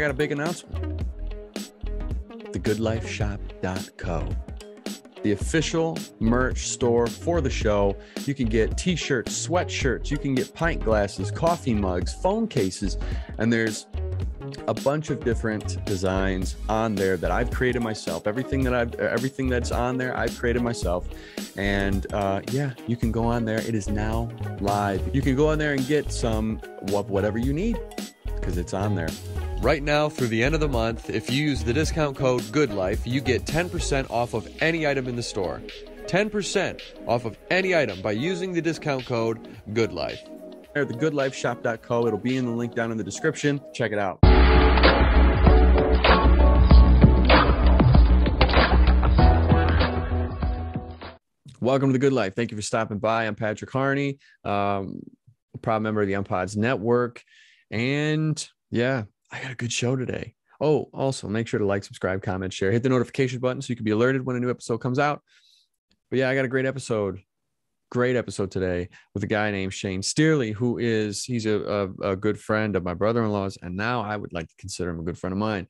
got a big announcement. thegoodlifeshop.co, the official merch store for the show. You can get t-shirts, sweatshirts, you can get pint glasses, coffee mugs, phone cases, and there's a bunch of different designs on there that I've created myself. Everything that's on there, I've created myself. And yeah, you can go on there. It is now live. You can go on there and get some of whatever you need because it's on there. Right now, through the end of the month, if you use the discount code GOODLIFE, you get 10% off of any item in the store. 10% off of any item by using the discount code GOODLIFE. At thegoodlifeshop.co. It'll be in the link down in the description. Check it out. Welcome to The Good Life. Thank you for stopping by. I'm Patrick Harney, a proud member of the Unpods Network. And yeah, I got a good show today. Oh, also make sure to like, subscribe, comment, share, hit the notification button so you can be alerted when a new episode comes out. But yeah, I got a great episode today with a guy named Shane Stierley, he's a good friend of my brother-in-law's, and now I would like to consider him a good friend of mine.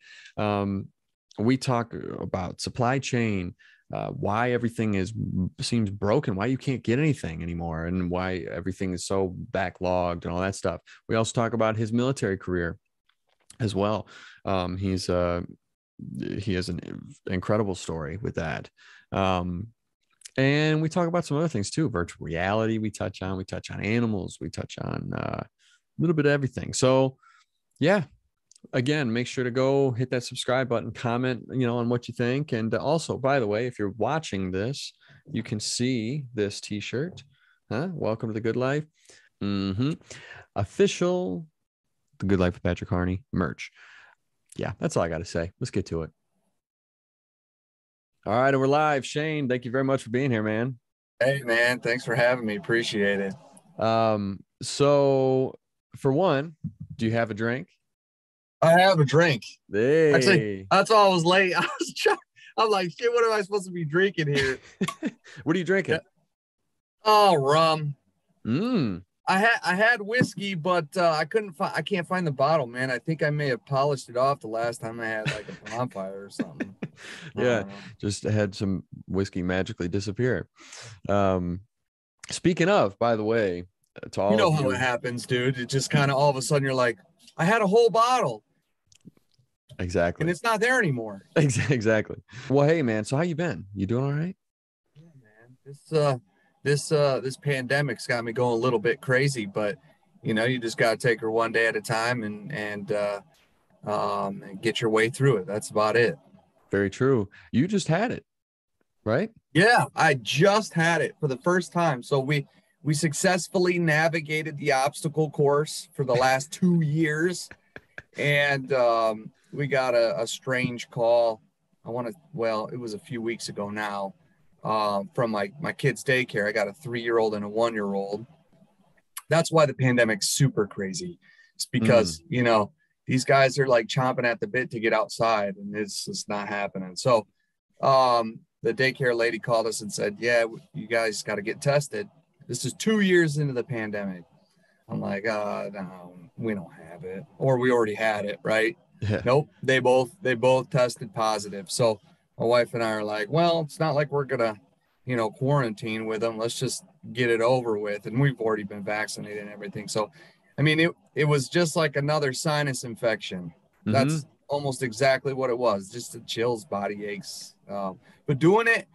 We talk about supply chain, why everything seems broken, why you can't get anything anymore, and why everything is so backlogged and all that stuff. We also talk about his military career as well. He has an incredible story with that. And we talk about some other things too. Virtual reality we touch on animals, we touch on a little bit of everything. So yeah, again, make sure to go hit that subscribe button, comment, on what you think. And also, by the way, if you're watching this, you can see this t-shirt. Welcome to The Good Life. Official The Good Life of Patrick Harney merch. Yeah, that's all I got to say. Let's get to it. All right, and we're live. Shane, thank you very much for being here, man. Hey, man, thanks for having me. Appreciate it. So for one, do you have a drink? I have a drink. Hey. Actually, that's why I was late. I'm like, shit, what am I supposed to be drinking here? What are you drinking? Oh, rum. I had whiskey, but I can't find the bottle, man. I think I may have polished it off the last time I had like a bonfire or something. Yeah, just had some whiskey magically disappear. Speaking of, by the way, to all you know how it happens, dude. It just kind of all of a sudden you're like, I had a whole bottle. Exactly. And it's not there anymore. Exactly. Well, hey, man. So how you been? You doing all right? Yeah, man. This pandemic's got me going a little bit crazy, but you just got to take her one day at a time and get your way through it. That's about it. Very true. You just had it, right? Yeah, I just had it for the first time. So we successfully navigated the obstacle course for the last 2 years. And we got a strange call. It was a few weeks ago now, from my kid's daycare. I got a 3-year-old and a 1-year-old. That's why the pandemic's super crazy. It's because, these guys are like chomping at the bit to get outside, and it's just not happening. So the daycare lady called us and said, yeah, you guys got to get tested. This is 2 years into the pandemic. I'm like, no, we don't have it, or we already had it, right? Yeah. Nope. They both tested positive. So my wife and I are like, well, it's not like we're gonna, quarantine with them. Let's just get it over with. And we've already been vaccinated and everything. So, I mean, it was just like another sinus infection. That's almost exactly what it was. Just the chills, body aches. But doing it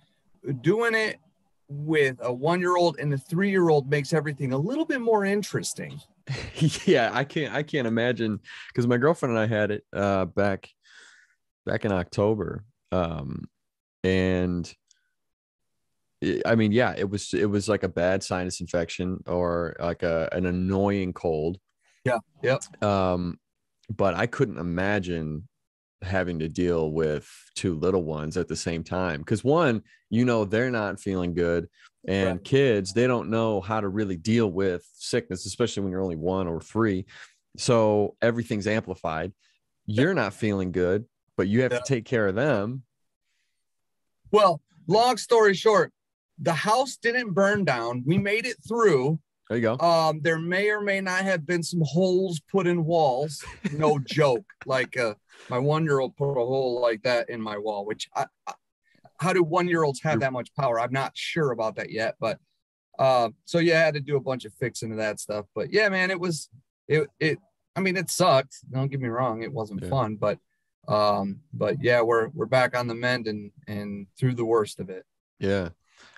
with a 1-year-old and a 3-year-old makes everything a little bit more interesting. Yeah, I can't imagine, because my girlfriend and I had it back in October. And it was like a bad sinus infection or like an annoying cold. Yeah. Yep. But I couldn't imagine having to deal with 2 little ones at the same time, because one, they're not feeling good, and right. Kids, they don't know how to really deal with sickness, especially when you're only 1 or 3. So everything's amplified. You're not feeling good, but you have to take care of them. Well, long story short, the house didn't burn down. We made it through. There you go. There may or may not have been some holes put in walls. No joke. Like my 1-year-old put a hole like that in my wall, which how do 1-year-olds have that much power? I'm not sure about that yet, but so yeah, I had to do a bunch of fixing of that stuff. But yeah, man, it I mean, it sucked. Don't get me wrong, it wasn't fun, but yeah, we're back on the mend and through the worst of it. Yeah.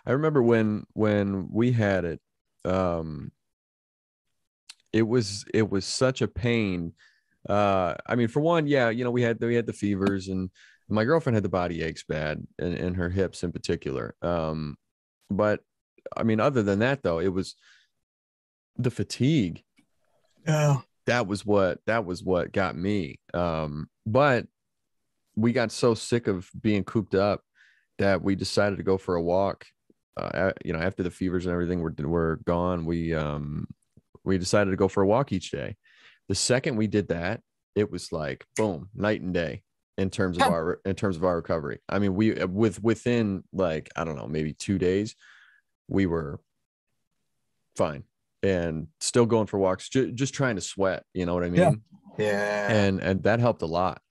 I remember when we had it, it was such a pain. I mean, for one, yeah, you know, we had the fevers, and my girlfriend had the body aches bad, and her hips in particular. But I mean, other than that, though, it was the fatigue. Yeah. That was what got me. But we got so sick of being cooped up that we decided to go for a walk. You know, after the fevers and everything were gone, we decided to go for a walk each day. The second we did that, it was like boom, night and day in terms of our recovery. I mean, within like, I don't know, maybe 2 days, we were fine and still going for walks, just trying to sweat. You know what I mean? Yeah. And that helped a lot.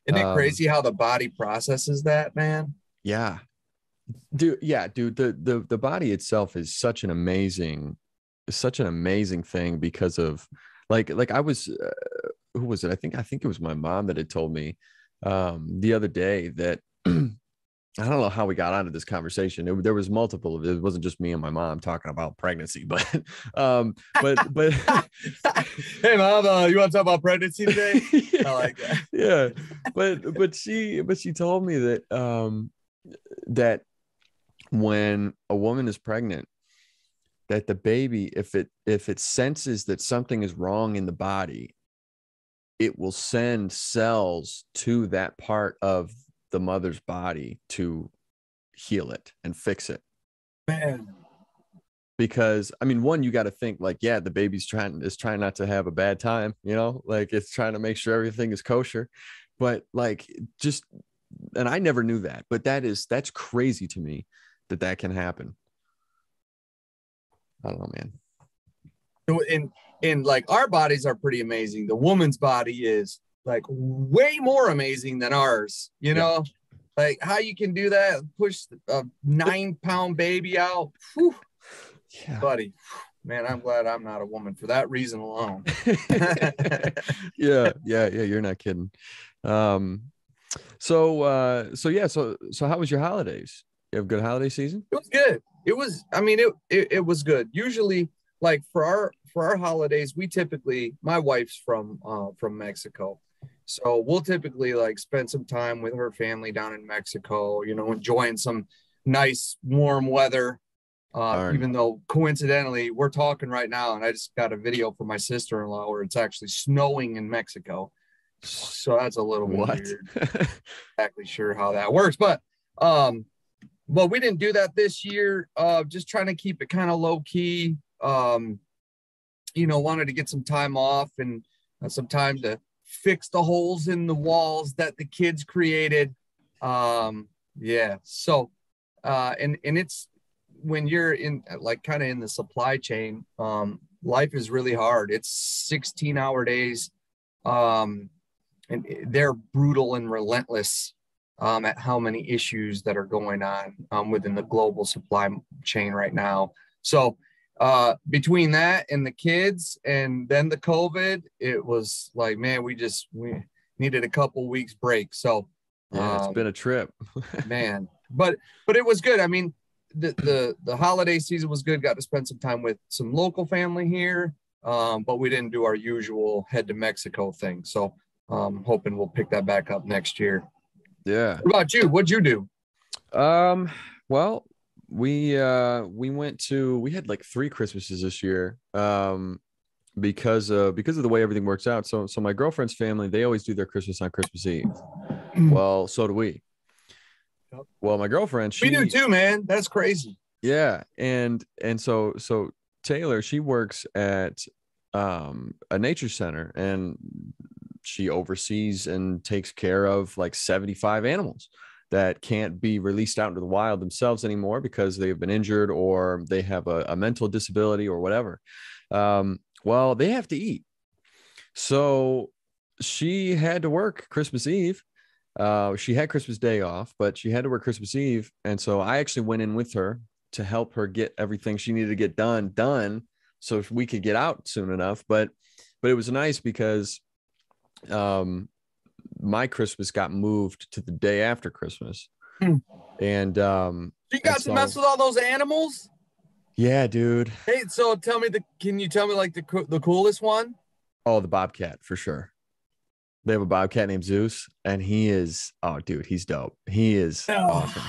Isn't it crazy how the body processes that, man? Yeah, dude. Yeah, dude. The body itself is such an amazing thing because of like I was who was it? I think it was my mom that had told me the other day that I don't know how we got onto this conversation. There was multiple. It wasn't just me and my mom talking about pregnancy, but but hey mom, you want to talk about pregnancy today? Yeah, I like that. Yeah, but she told me that that when a woman is pregnant, that the baby, if it senses that something is wrong in the body, it will send cells to that part of the mother's body to heal it and fix it. Man. Because I mean, one, you got to think like, yeah, the baby's trying not to have a bad time, you know, like it's trying to make sure everything is kosher, but like just, and I never knew that, but that's crazy to me that can happen. I don't know, man. In like our bodies are pretty amazing. The woman's body is like way more amazing than ours, you know, like how you can do that, push a 9-pound baby out. Whew. Yeah, buddy, man, I'm glad I'm not a woman for that reason alone. yeah, you're not kidding. So how was your holidays? You have a good holiday season? It was good. It was, I mean, it was good. Usually, like for our holidays, we typically, my wife's from Mexico, so we'll typically like spend some time with her family down in Mexico, you know, enjoying some nice warm weather. Even though coincidentally we're talking right now, and I just got a video from my sister-in-law where it's actually snowing in Mexico, so that's a little bit weird. Exactly sure how that works, but we didn't do that this year. Just trying to keep it kind of low key. You know, wanted to get some time off and some time to fix the holes in the walls that the kids created. Yeah, so and it's, when you're in like kind of in the supply chain, life is really hard. It's 16-hour days, and they're brutal and relentless at how many issues that are going on within the global supply chain right now. So between that and the kids and then the COVID, it was like, man, we needed a couple weeks break. So yeah, it's been a trip. Man, but it was good. I mean, the holiday season was good. Got to spend some time with some local family here, but we didn't do our usual head to Mexico thing. So hoping we'll pick that back up next year. Yeah. What about you? What'd you do? Well, we had like 3 Christmases this year, because of the way everything works out. So my girlfriend's family, they always do their Christmas on Christmas Eve. Well, so do we. Well, my girlfriend, we do too, man. That's crazy. Yeah, and so Taylor, she works at a nature center, and she oversees and takes care of like 75 animals that can't be released out into the wild themselves anymore because they've been injured or they have a mental disability or whatever. Well, they have to eat. So she had to work Christmas Eve. She had Christmas Day off, but she had to work Christmas Eve. And so I actually went in with her to help her get everything she needed to get done so if we could get out soon enough. But it was nice because my Christmas got moved to the day after Christmas. And you got to mess with all those animals? Yeah, dude. Hey, so can you tell me like the coolest one? Oh, the bobcat for sure. They have a bobcat named Zeus, and he is, oh, dude, he's dope. He is awesome.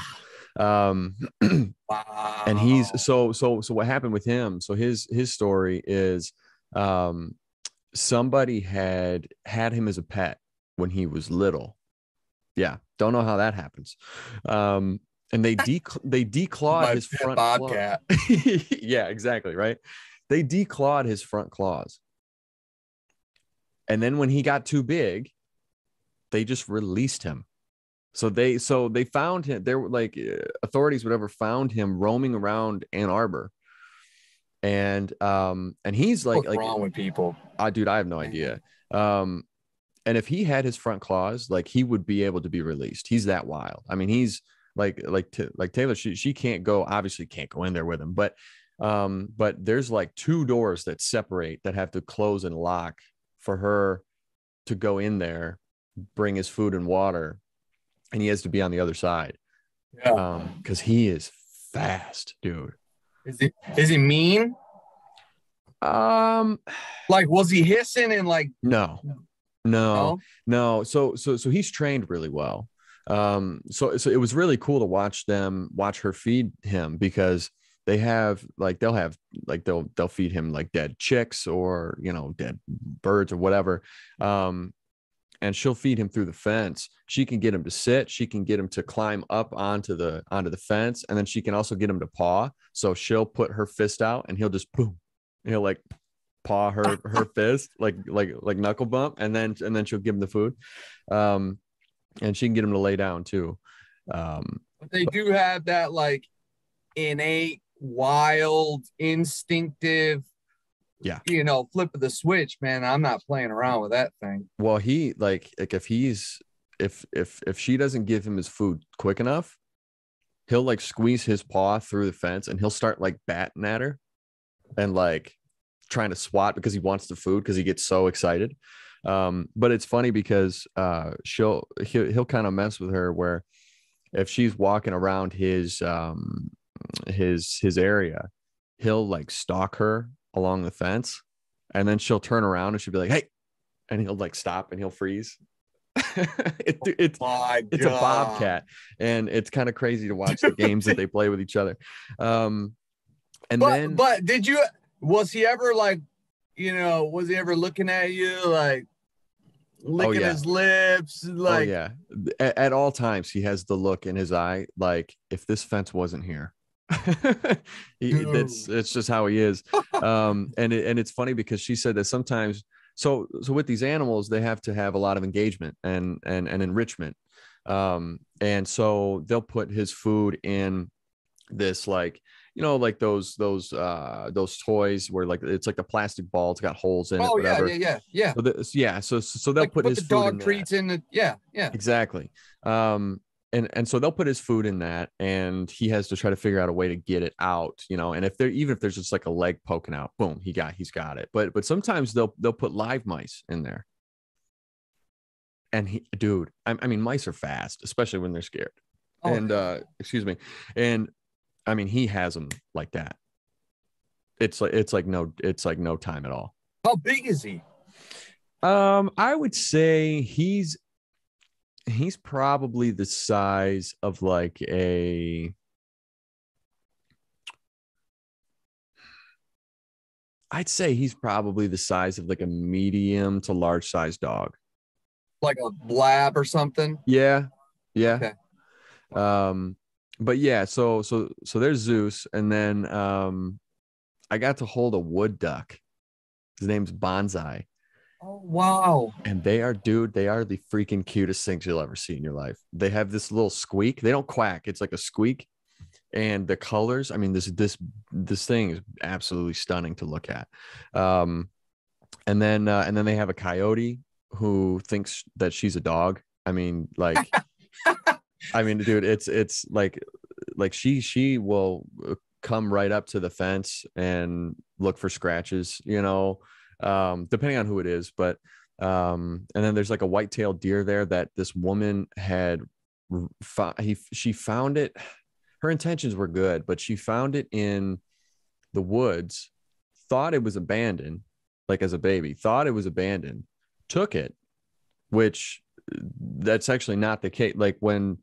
Wow. And he's so what happened with him? So his story is, somebody had him as a pet when he was little. Yeah, don't know how that happens. And they declawed his front bobcat. Yeah, exactly, right. They declawed his front claws. And then when he got too big, they just released him. So they found him. There were like authorities, whatever, found him roaming around Ann Arbor. And he's like, what's wrong with people? Dude, I have no idea. And if he had his front claws, like he would be able to be released. He's that wild. I mean, he's like Taylor. She can't go. Obviously, can't go in there with him. But there's like 2 doors that separate that have to close and lock for her to go in there, bring his food and water, and he has to be on the other side. Yeah. Because he is fast, dude. Is he mean? Like, was he hissing and like? No. So he's trained really well. So it was really cool to watch her feed him, because they'll feed him like dead chicks or, dead birds or whatever. And she'll feed him through the fence. She can get him to sit. She can get him to climb up onto the fence. And then she can also get him to paw. So she'll put her fist out and he'll just boom. He'll like paw her fist, like knuckle bump. And then she'll give him the food. And she can get him to lay down too. But they do have that like innate, wild, instinctive, flip of the switch, man. I'm not playing around with that thing. Well, he like if she doesn't give him his food quick enough, he'll like squeeze his paw through the fence and he'll start like batting at her and like trying to swat because he wants the food, because he gets so excited. But it's funny because he'll kind of mess with her, where if she's walking around his area, he'll like stalk her along the fence, and then she'll turn around and she'll be like, "Hey," and he'll like stop and he'll freeze. It's a bobcat, and it's kind of crazy to watch the games that they play with each other. But was he ever like, was he ever looking at you like licking his lips? Like, at all times he has the look in his eye like, if this fence wasn't here. It's just how he is. And it's funny because she said that sometimes, so with these animals, they have to have a lot of engagement and enrichment. And so they'll put his food in this, like, like those toys where like it's like a plastic ball, it's got holes in it. Whatever. Yeah. So they'll put his the food dog in treats in the exactly. And so they'll put his food in that, and he has to try to figure out a way to get it out, and if there's just like a leg poking out, boom, he's got it. But sometimes they'll put live mice in there. And I mean, mice are fast, especially when they're scared. Excuse me. And I mean, he has them like that. It's like no time at all. How big is he? I would say he's probably the size of like I'd say he's probably the size of like a medium to large size dog. Like a lab or something? Yeah. Okay. But yeah, so there's Zeus, and then I got to hold a wood duck. His name's Bonsai. Oh, wow. And they are the freaking cutest things you'll ever see in your life. They have this little squeak. They don't quack. It's like a squeak. and the colors. I mean, this thing is absolutely stunning to look at. And then they have a coyote who thinks that she's a dog. I mean, like, dude, it's like she will come right up to the fence and look for scratches, depending on who it is. But and then there's like a white-tailed deer there that this woman had she found it. Her intentions were good, but she found it in the woods, thought it was abandoned, like as a baby, thought it was abandoned, took it, which that's actually not the case. Like when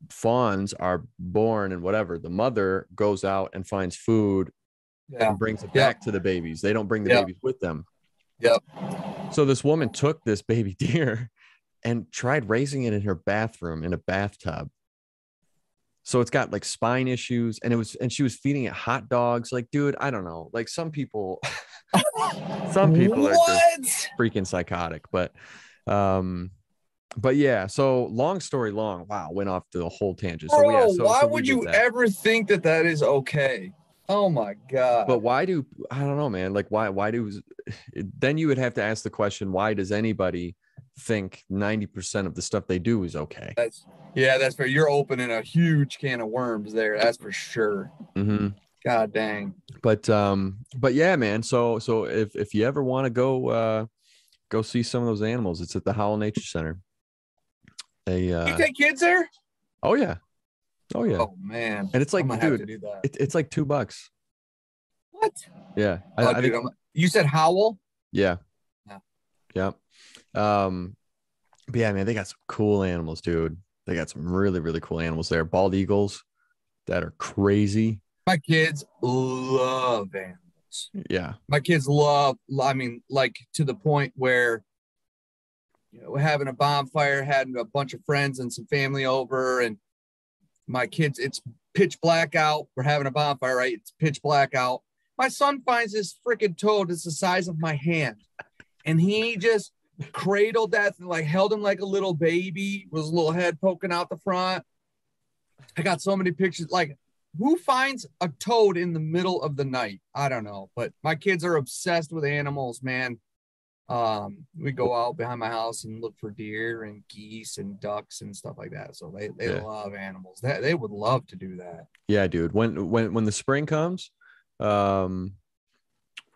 fawns are born and whatever, the mother goes out and finds food and brings it back to the babies. They don't bring the babies with them. Yep. So this woman took this baby deer and tried raising it in her bathroom in a bathtub. So it's got like spine issues, and she was feeding it hot dogs. Like, dude, I don't know. Like some people are just freaking psychotic, but yeah. So long story long, wow, went off to a whole tangent. Bro, so yeah. So why so would you ever think that is okay? Oh my God. But I don't know, man. Like why then you would have to ask the question, why does anybody think 90% of the stuff they do is okay? That's fair. You're opening a huge can of worms there. That's for sure. Mm-hmm. God dang. But yeah, man. So if you ever want to go see some of those animals, it's at the Howell Nature Center. You take kids there? Oh yeah. Oh man. And it's like, dude, have to do that. It's like $2. What? Yeah. I think you said Howell? Yeah. But yeah, man, they got some cool animals, dude. They got some really, really cool animals there. Bald eagles that are crazy. My kids love animals. Yeah. My kids love, like to the point where, we're having a bonfire, having a bunch of friends and some family over, and my kids, it's pitch black out. We're having a bonfire, right? It's pitch black out. My son finds this freaking toad. It's the size of my hand. And he just cradled that and like held him like a little baby with his little head poking out the front. I got so many pictures. Like, who finds a toad in the middle of the night? I don't know, but my kids are obsessed with animals, man. We go out behind my house and look for deer and geese and ducks and stuff like that. So they love animals. They would love to do that. Yeah, dude. When the spring comes, because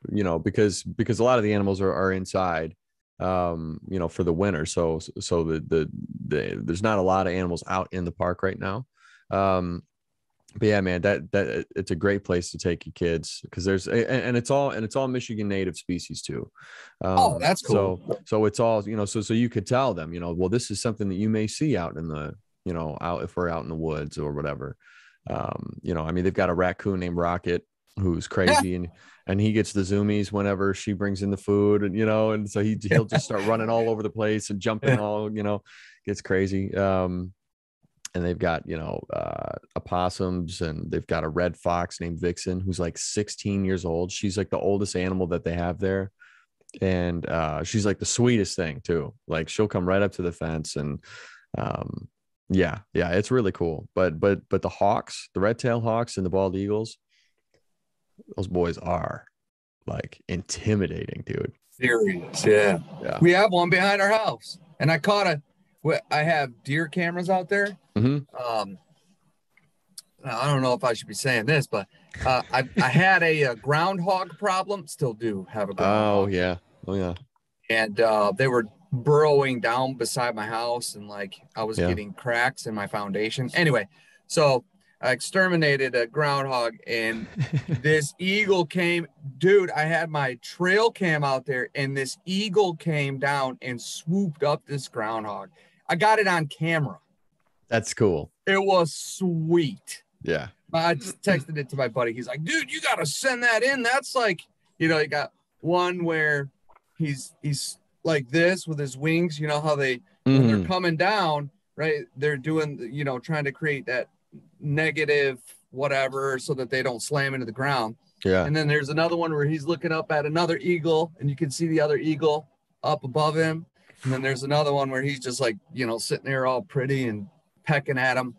a lot of the animals are inside, for the winter. So there's not a lot of animals out in the park right now. But yeah, man, that it's a great place to take your kids, because there's and it's all Michigan native species too. That's cool. So it's all, so you could tell them, well, this is something that you may see out in the, out if we're out in the woods or whatever. They've got a raccoon named Rocket who's crazy and he gets the zoomies whenever she brings in the food, and so he'll just start running all over the place and jumping all, gets crazy. And they've got, opossums, and they've got a red fox named Vixen, who's like 16 years old. She's like the oldest animal that they have there. And she's like the sweetest thing too. Like she'll come right up to the fence, and yeah, it's really cool. But the hawks, the red-tailed hawks and the bald eagles, those boys are like intimidating, dude. Serious. Yeah. We have one behind our house, and I have deer cameras out there. Mm-hmm. I don't know if I should be saying this, but I had a groundhog problem. Still do have a groundhog. Oh yeah. And they were burrowing down beside my house, and like I was getting cracks in my foundation. Anyway, so I exterminated a groundhog, and this eagle came. Dude, I had my trail cam out there, and this eagle came down and swooped up this groundhog. I got it on camera. That's cool. It was sweet. Yeah. I texted it to my buddy. He's like, dude, you got to send that in. That's like, you got one where he's like this with his wings, how they, when they're coming down, right, they're doing, trying to create that negative whatever so that they don't slam into the ground. Yeah. And then there's another one where he's looking up at another eagle, and you can see the other eagle up above him. And then there's another one where he's just like, sitting there all pretty and pecking at him.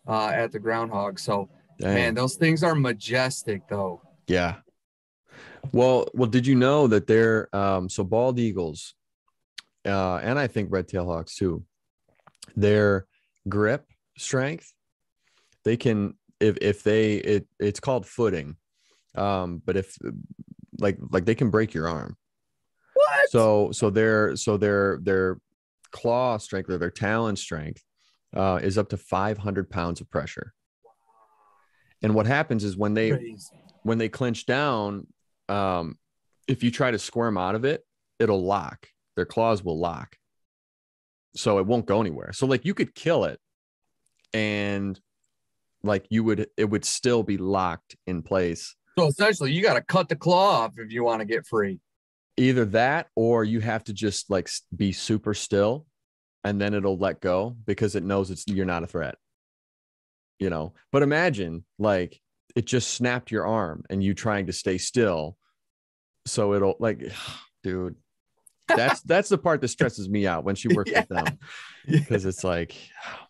at the groundhog. So, Dang. man, those things are majestic, though. Yeah. Well, did you know that they're so bald eagles, and I think red tail hawks too, their grip strength, they can if they it's called footing. But if like they can break your arm. What? So their claw strength or their talon strength is up to 500 pounds of pressure. And what happens is when they clinch down, if you try to squirm out of it, it'll lock. Their claws will lock. So it won't go anywhere. So like you could kill it and like it would still be locked in place. So essentially you got to cut the claw off if you want to get free. Either that, or you have to just like be super still and then it'll let go because it knows you're not a threat, you know. But imagine like it just snapped your arm and you trying to stay still. So it'll like, dude, that's the part that stresses me out when she works with them, because it's like,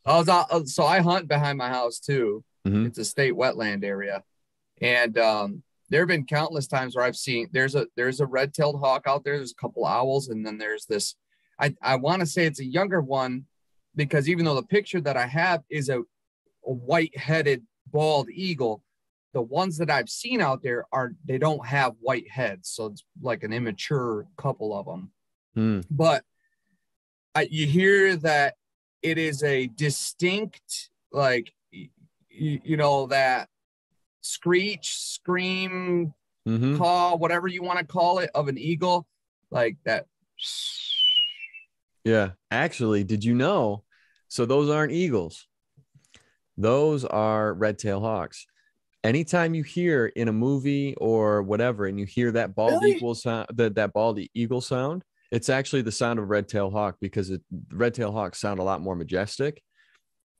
so I hunt behind my house too. Mm-hmm. It's a state wetland area. And there have been countless times where I've seen there's a red-tailed hawk out there. There's a couple owls, and then there's this. I want to say it's a younger one, because even though the picture that I have is a white-headed bald eagle, the ones that I've seen out there they don't have white heads, so it's like an immature couple of them. But you hear that it is a distinct, like you know, that screech, scream, call, whatever you want to call it, of an eagle, like that. Yeah, actually, did you know? So those aren't eagles. Those are red-tailed hawks. Anytime you hear in a movie or whatever, and you hear that bald eagle sound, that bald eagle sound, it's actually the sound of a red-tailed hawk, because red-tailed hawks sound a lot more majestic.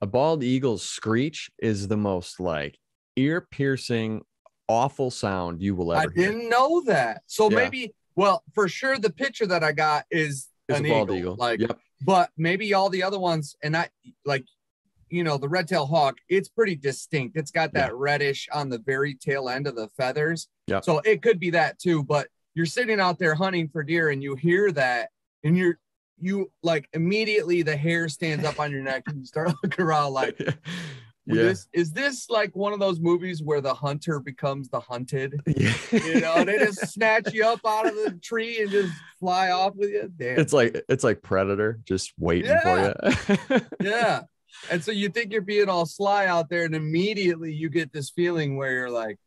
A bald eagle's screech is the most like ear-piercing, awful sound you will ever hear. I didn't know that. So maybe, well, for sure, the picture that I got is a bald eagle. Like, yep. But maybe all the other ones, and I like, you know, the red-tailed hawk, it's pretty distinct. It's got that reddish on the very tail end of the feathers. Yeah. So it could be that too. But you're sitting out there hunting for deer and you hear that, and you like immediately the hair stands up on your neck and you start looking around like, is this like one of those movies where the hunter becomes the hunted? You know, they just snatch you up out of the tree and just fly off with you. Damn. It's like Predator just waiting for you. Yeah. And so you think you're being all sly out there, and immediately you get this feeling where you're like,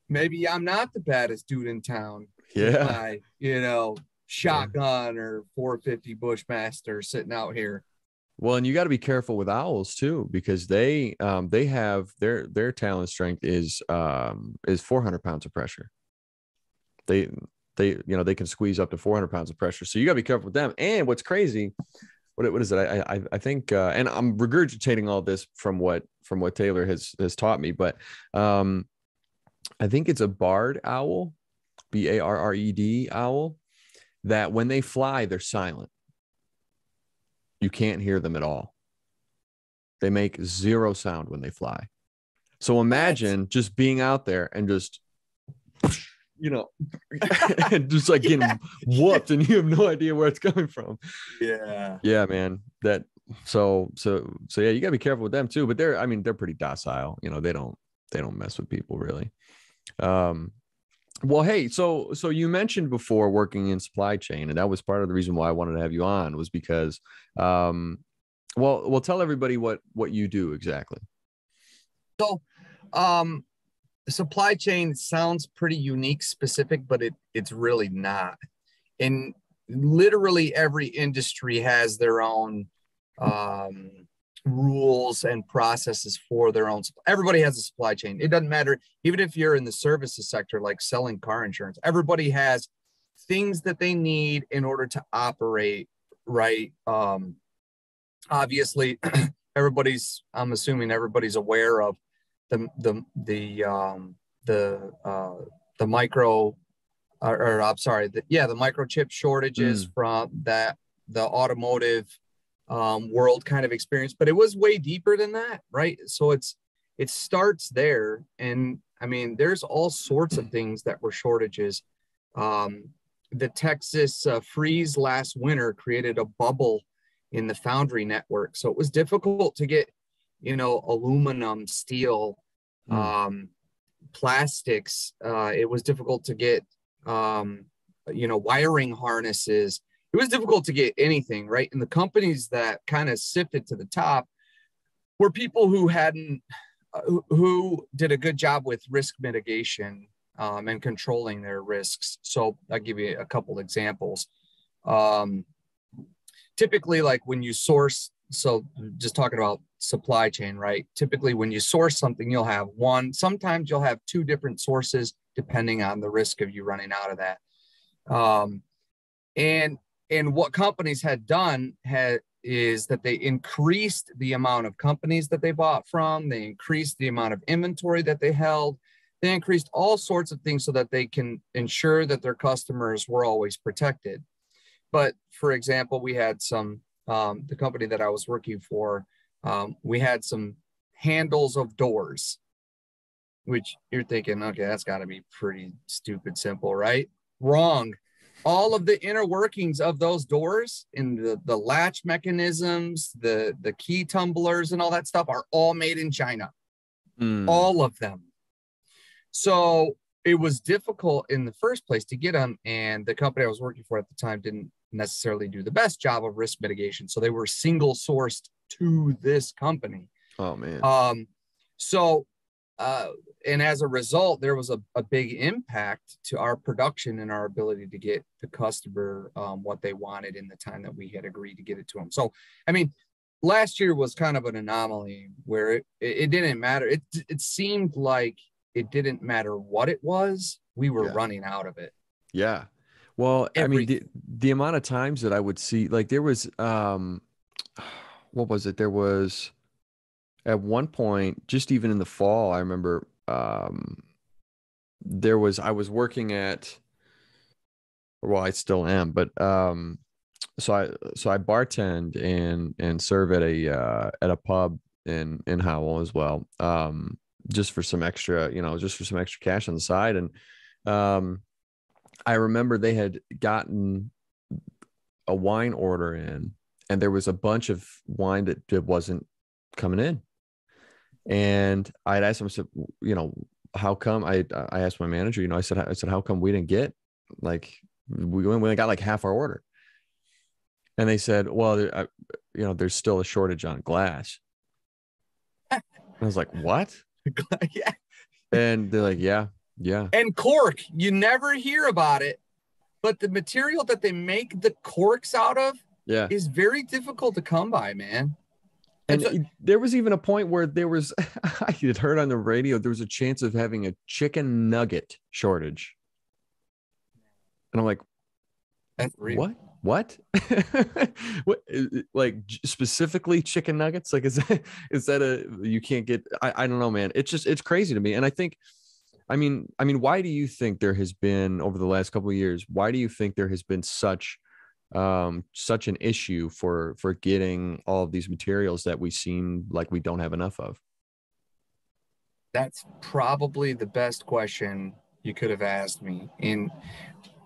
maybe I'm not the baddest dude in town. Yeah. My, you know, shotgun or 450 Bushmaster sitting out here. Well, and you got to be careful with owls too, because they have their talon strength is 400 pounds of pressure. They can squeeze up to 400 pounds of pressure. So you got to be careful with them. And what's crazy, what is it? I think, and I'm regurgitating all this from what Taylor has taught me, but I think it's a barred owl, BARRED owl, that when they fly, they're silent. You can't hear them at all. They make zero sound when they fly. So imagine just being out there and just, you know, and just like getting whooped, and you have no idea where it's coming from. Yeah, man. So yeah, you gotta be careful with them too. But they're pretty docile. You know, they don't mess with people really. Well, hey, so you mentioned before working in supply chain, and that was part of the reason why I wanted to have you on, was because, well, tell everybody what you do exactly. So, supply chain sounds pretty unique, specific, but it's really not. And literally every industry has their own rules and processes for their own. Everybody has a supply chain. It doesn't matter. Even if you're in the services sector, like selling car insurance, everybody has things that they need in order to operate right. Obviously, I'm assuming everybody's aware of the micro, the microchip shortages from the automotive world kind of experience, but it was way deeper than that, right? So it starts there. And I mean, there's all sorts of things that were shortages. The Texas freeze last winter created a bubble in the foundry network. So it was difficult to get, aluminum, steel, plastics. It was difficult to get, wiring harnesses. It was difficult to get anything, right? And the companies that kind of sifted to the top were people who did a good job with risk mitigation and controlling their risks. So I'll give you a couple examples. Typically, like when you source, so just talking about supply chain, right? Typically, when you source something, you'll have one, sometimes you'll have two different sources, depending on the risk of you running out of that. And what companies had done is that they increased the amount of companies that they bought from, they increased the amount of inventory that they held, they increased all sorts of things so that they can ensure that their customers were always protected. But for example, we had the company that I was working for, we had some handles of doors, which you're thinking, okay, that's got to be pretty stupid simple, right? Wrong. All of the inner workings of those doors and the latch mechanisms, the key tumblers and all that stuff are all made in China. All of them. So it was difficult in the first place to get them. And the company I was working for at the time didn't necessarily do the best job of risk mitigation. So they were single sourced to this company. Oh, man. And as a result, there was a big impact to our production and our ability to get the customer what they wanted in the time that we had agreed to get it to them. So, I mean, last year was kind of an anomaly where it didn't matter. It seemed like it didn't matter what it was. We were running out of it. Yeah. Well, I mean, the amount of times that I would see, like there was, what was it? There was at one point, just even in the fall, I remember, I was working at, well, I still am, but, so I bartend and serve at a pub in Howell as well. Just for some extra, cash on the side. And, I remember they had gotten a wine order in, and there was a bunch of wine that wasn't coming in. And I'd asked them, I said, how come? I asked my manager, I said, how come we didn't get, like, we only got like half our order? And they said, well, there's still a shortage on glass. And I was like, what? Yeah. And they're like, yeah. And cork, you never hear about it, but the material that they make the corks out of is very difficult to come by, man. And there was even a point where there was, I had heard on the radio, there was a chance of having a chicken nugget shortage. And I'm like, that's real. What? What? Like specifically chicken nuggets? Like, is that you can't get, I don't know, man. It's crazy to me. And I think, I mean, why do you think there has been, over the last couple of years, why do you think there has been such an issue for getting all of these materials that we seem like we don't have enough of? That's probably the best question you could have asked me. And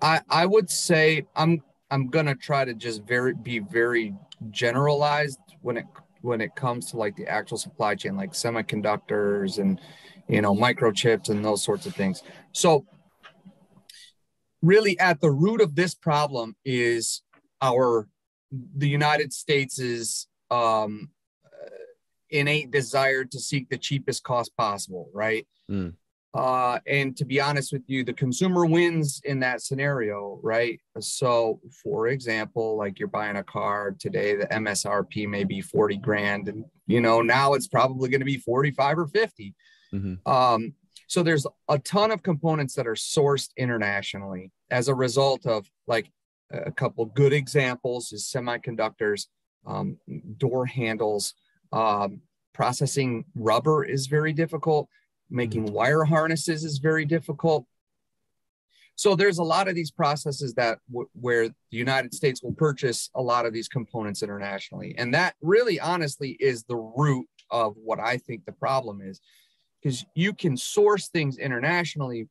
I would say I'm gonna try to just be very generalized when it comes to like the actual supply chain, like semiconductors and microchips and those sorts of things. So really at the root of this problem is the United States' innate desire to seek the cheapest cost possible, right? And to be honest with you, the consumer wins in that scenario, right? So for example, like you're buying a car today, the MSRP may be 40 grand, and now it's probably going to be 45 or 50. So there's a ton of components that are sourced internationally as a result of, like, a couple good examples is semiconductors, door handles, processing rubber is very difficult. Making wire harnesses is very difficult. So there's a lot of these processes that where the United States will purchase a lot of these components internationally. And that really honestly is the root of what I think the problem is, because you can source things internationally,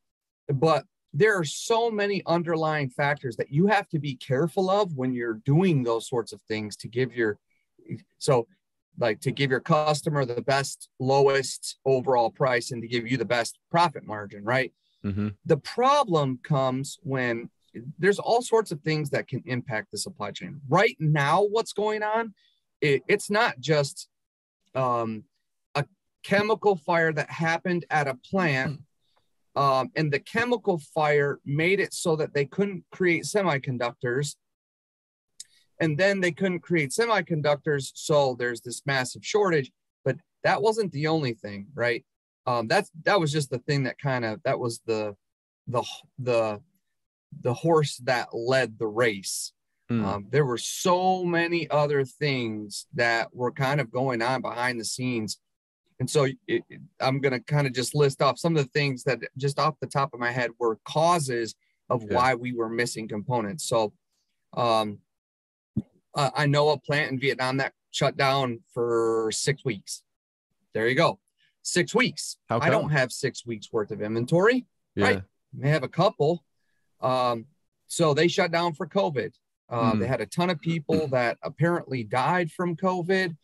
but there are so many underlying factors that you have to be careful of when you're doing those sorts of things to give your, so like to give your customer the best, lowest overall price and to give you the best profit margin, right? Mm-hmm. The problem comes when there's all sorts of things that can impact the supply chain. Right now, what's going on, it's not just a chemical fire that happened at a plant, and the chemical fire made it so that they couldn't create semiconductors. And then they couldn't create semiconductors, so there's this massive shortage. But that wasn't the only thing, right? That was just the thing that that was the horse that led the race. There were so many other things that were kind of going on behind the scenes. And so I'm going to kind of just list off some of the things that just off the top of my head were causes of why we were missing components. So I know a plant in Vietnam that shut down for 6 weeks. There you go. 6 weeks. I don't have 6 weeks worth of inventory, right? May have a couple. So they shut down for COVID. They had a ton of people that apparently died from COVID.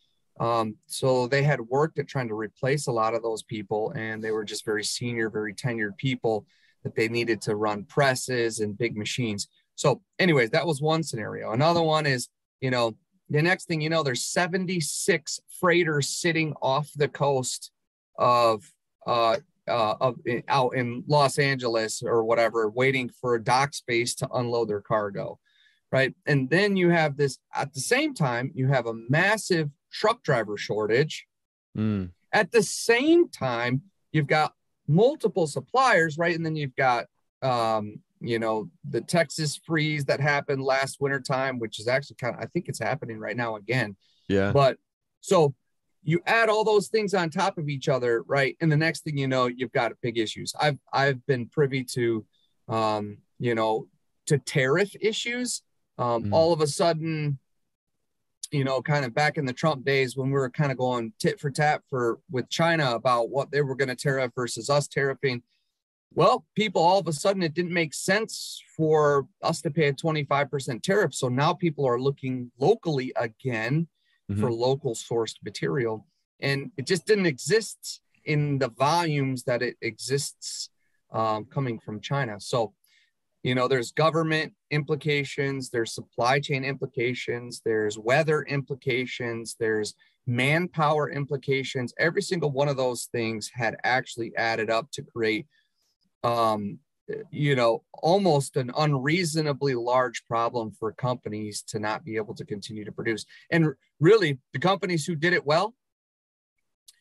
So they had worked at trying to replace a lot of those people, and they were just very senior, very tenured people that they needed to run presses and big machines. So anyways, that was one scenario. Another one is, the next thing you know, there's 76 freighters sitting off the coast of out in Los Angeles or whatever, waiting for a dock space to unload their cargo, right? And then you have this, at the same time, you have a massive truck driver shortage. At the same time, you've got multiple suppliers, right? And then you've got, the Texas freeze that happened last wintertime, which is actually I think it's happening right now again. Yeah. But so you add all those things on top of each other, right? And the next thing you know, you've got big issues. I've been privy to, to tariff issues. All of a sudden, kind of back in the Trump days when we were kind of going tit for tat with China about what they were going to tariff versus us tariffing. Well, people, all of a sudden, it didn't make sense for us to pay a 25% tariff. So now people are looking locally again for local sourced material. And it just didn't exist in the volumes that it exists coming from China. So, there's government implications, there's supply chain implications, there's weather implications, there's manpower implications. Every single one of those things had actually added up to create almost an unreasonably large problem for companies to not be able to continue to produce. And really, the companies who did it well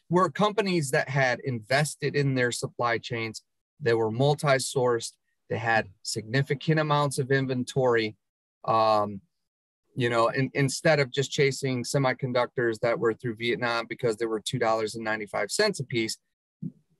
were companies that had invested in their supply chains. They were multi-sourced. They had significant amounts of inventory. Instead of just chasing semiconductors that were through Vietnam because they were $2.95 a piece,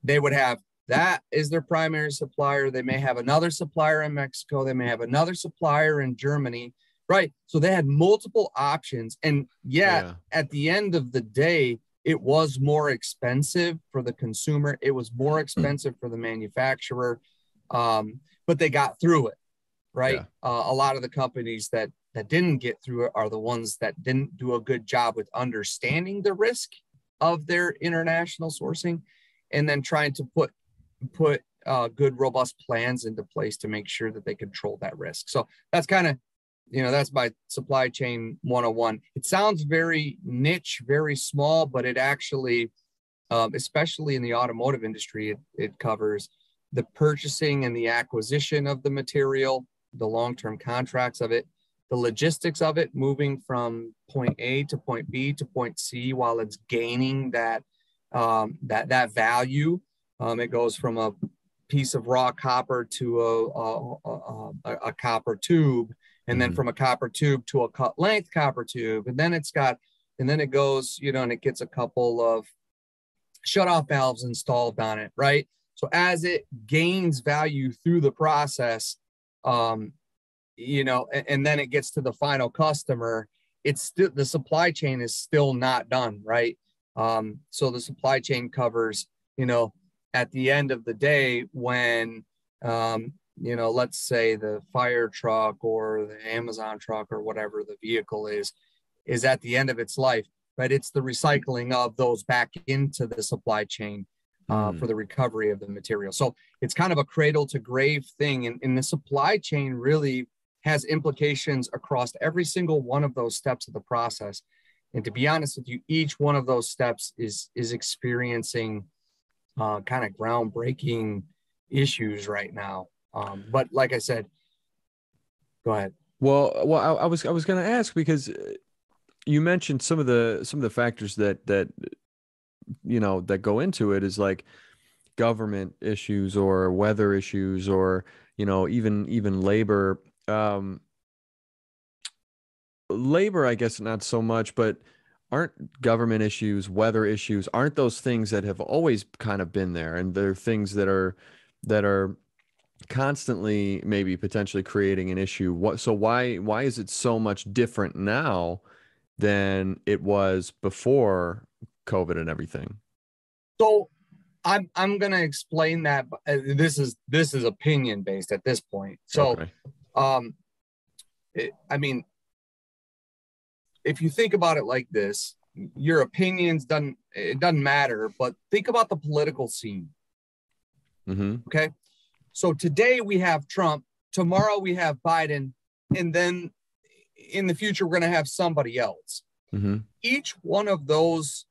they would have that is their primary supplier. They may have another supplier in Mexico. They may have another supplier in Germany, right? So they had multiple options. And yet, at the end of the day, it was more expensive for the consumer. It was more expensive for the manufacturer, but they got through it, right? A lot of the companies that didn't get through it are the ones that didn't do a good job with understanding the risk of their international sourcing and then trying to put good, robust plans into place to make sure that they control that risk. So that's kind of, that's my supply chain 101. It sounds very niche, very small, but it actually, especially in the automotive industry, it covers the purchasing and the acquisition of the material, the long-term contracts of it, the logistics of it, moving from point A to point B to point C while it's gaining that value. It goes from a piece of raw copper to a copper tube, and then from a copper tube to a cut length copper tube, and then it goes, and it gets a couple of shutoff valves installed on it, right? So as it gains value through the process, and then it gets to the final customer, it's still, the supply chain is still not done, right? So the supply chain covers, at the end of the day, when, let's say the fire truck or the Amazon truck or whatever the vehicle is at the end of its life, right? It's the recycling of those back into the supply chain for the recovery of the material. So it's kind of a cradle to grave thing. And the supply chain really has implications across every single one of those steps of the process. And to be honest with you, each one of those steps is experiencing kind of groundbreaking issues right now. But like I said, go ahead. Well, I was going to ask, because you mentioned some of the factors that that go into it, is like government issues or weather issues, or even labor. Labor, I guess not so much, but aren't government issues, weather issues, aren't those things that have always kind of been there, and they're things that are constantly maybe potentially creating an issue? Why is it so much different now than it was before COVID and everything? So I'm going to explain that. This is opinion based at this point. So, okay. I mean, if you think about it like this, your opinions doesn't matter, but think about the political scene. Mm-hmm. Okay. So today we have Trump, tomorrow we have Biden, and then in the future, we're going to have somebody else. Mm-hmm. Each one of those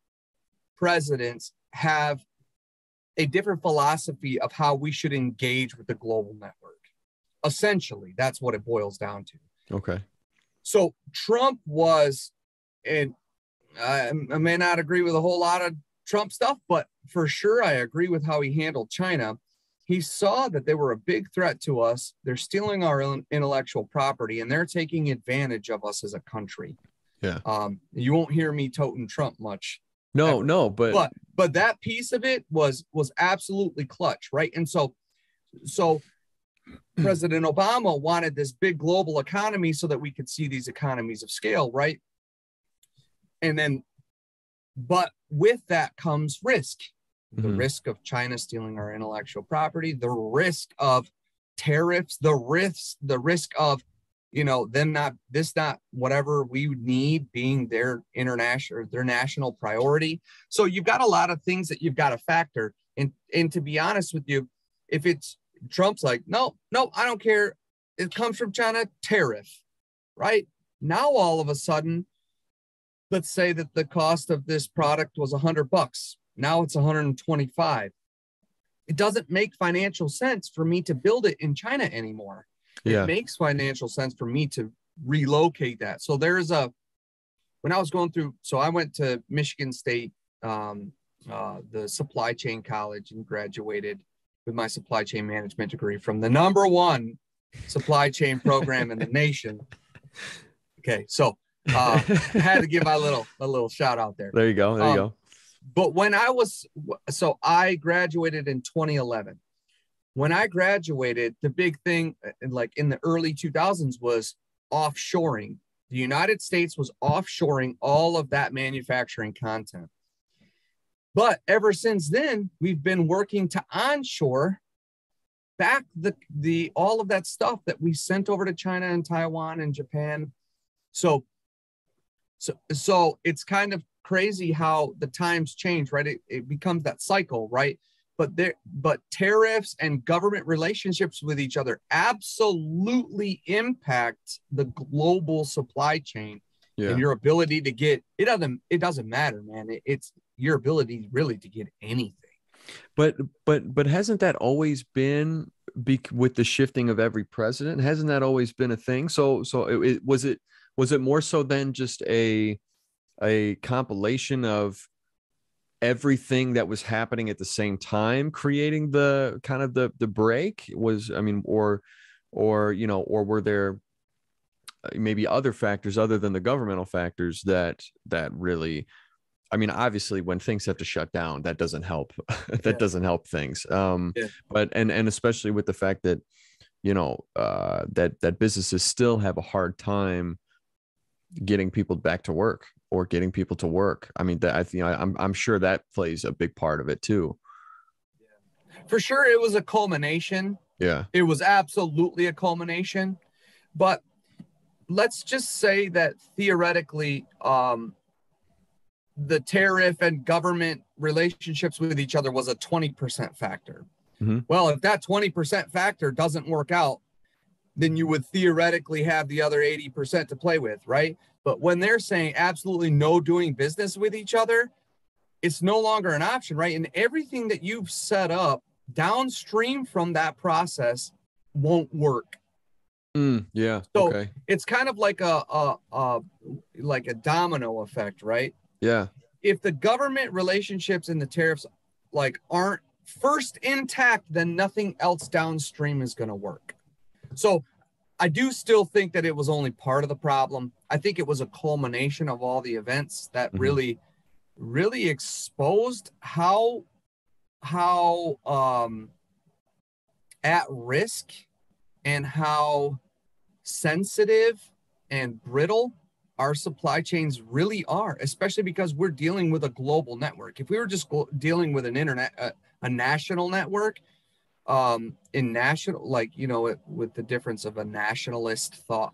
presidents have a different philosophy of how we should engage with the global network. Essentially, that's what it boils down to. Okay. So Trump was, and I may not agree with a whole lot of Trump stuff, but for sure I agree with how he handled China. He saw that they were a big threat to us. They're stealing our intellectual property, and they're taking advantage of us as a country. Yeah. You won't hear me toting Trump much. No, but that piece of it was absolutely clutch, right? And so President Obama wanted this big global economy so that we could see these economies of scale, right? And then, but with that comes risk. The risk of China stealing our intellectual property, the risk of tariffs, the risk of, them not whatever we need being their international or their national priority. So you've got a lot of things that you've got to factor. And to be honest with you, if it's Trump's like, no, I don't care. It comes from China, tariff, right? Now, all of a sudden, let's say that the cost of this product was $100. Now it's 125. It doesn't make financial sense for me to build it in China anymore. Yeah. It makes financial sense for me to relocate that. So when I was going through, so I went to Michigan State, the supply chain college, and graduated with my supply chain management degree from the #1 supply chain program in the nation. Okay. So I had to give my a little shout out there. There you go. There you go. But I graduated in 2011. When I graduated, the big thing, like in the early 2000s, was offshoring. The United States was offshoring all of that manufacturing content. But ever since then, we've been working to onshore back the all of that stuff that we sent over to China and Taiwan and Japan. So it's kind of crazy how the times change, right? It becomes that cycle, right? But tariffs and government relationships with each other absolutely impact the global supply chain. Yeah. And your ability to get it doesn't matter, man. It's your ability really to get anything. But hasn't that always been with the shifting of every president? Hasn't that always been a thing? So was it more so than just a compilation of everything that was happening at the same time, creating the kind of the break? Or were there maybe other factors other than the governmental factors that really, obviously when things have to shut down, that doesn't help. That doesn't help things. But especially with the fact that that businesses still have a hard time getting people back to work or getting people to work. I mean, I'm sure that plays a big part of it too. For sure, it was a culmination. Yeah. It was absolutely a culmination. But let's just say that theoretically, the tariff and government relationships with each other was a 20% factor. Mm-hmm. Well, if that 20% factor doesn't work out, then you would theoretically have the other 80% to play with, right? But when they're saying absolutely no doing business with each other, it's no longer an option, right? And everything that you've set up downstream from that process won't work. Yeah. So okay. it's kind of like a domino effect, right? Yeah. If the government relationships and the tariffs aren't first intact, then nothing else downstream is going to work. So I do still think that it was only part of the problem. I think it was a culmination of all the events that really exposed how at risk and how sensitive and brittle our supply chains really are, especially because we're dealing with a global network. If we were just dealing with an internet, a national network, in national, with the difference of a nationalist thought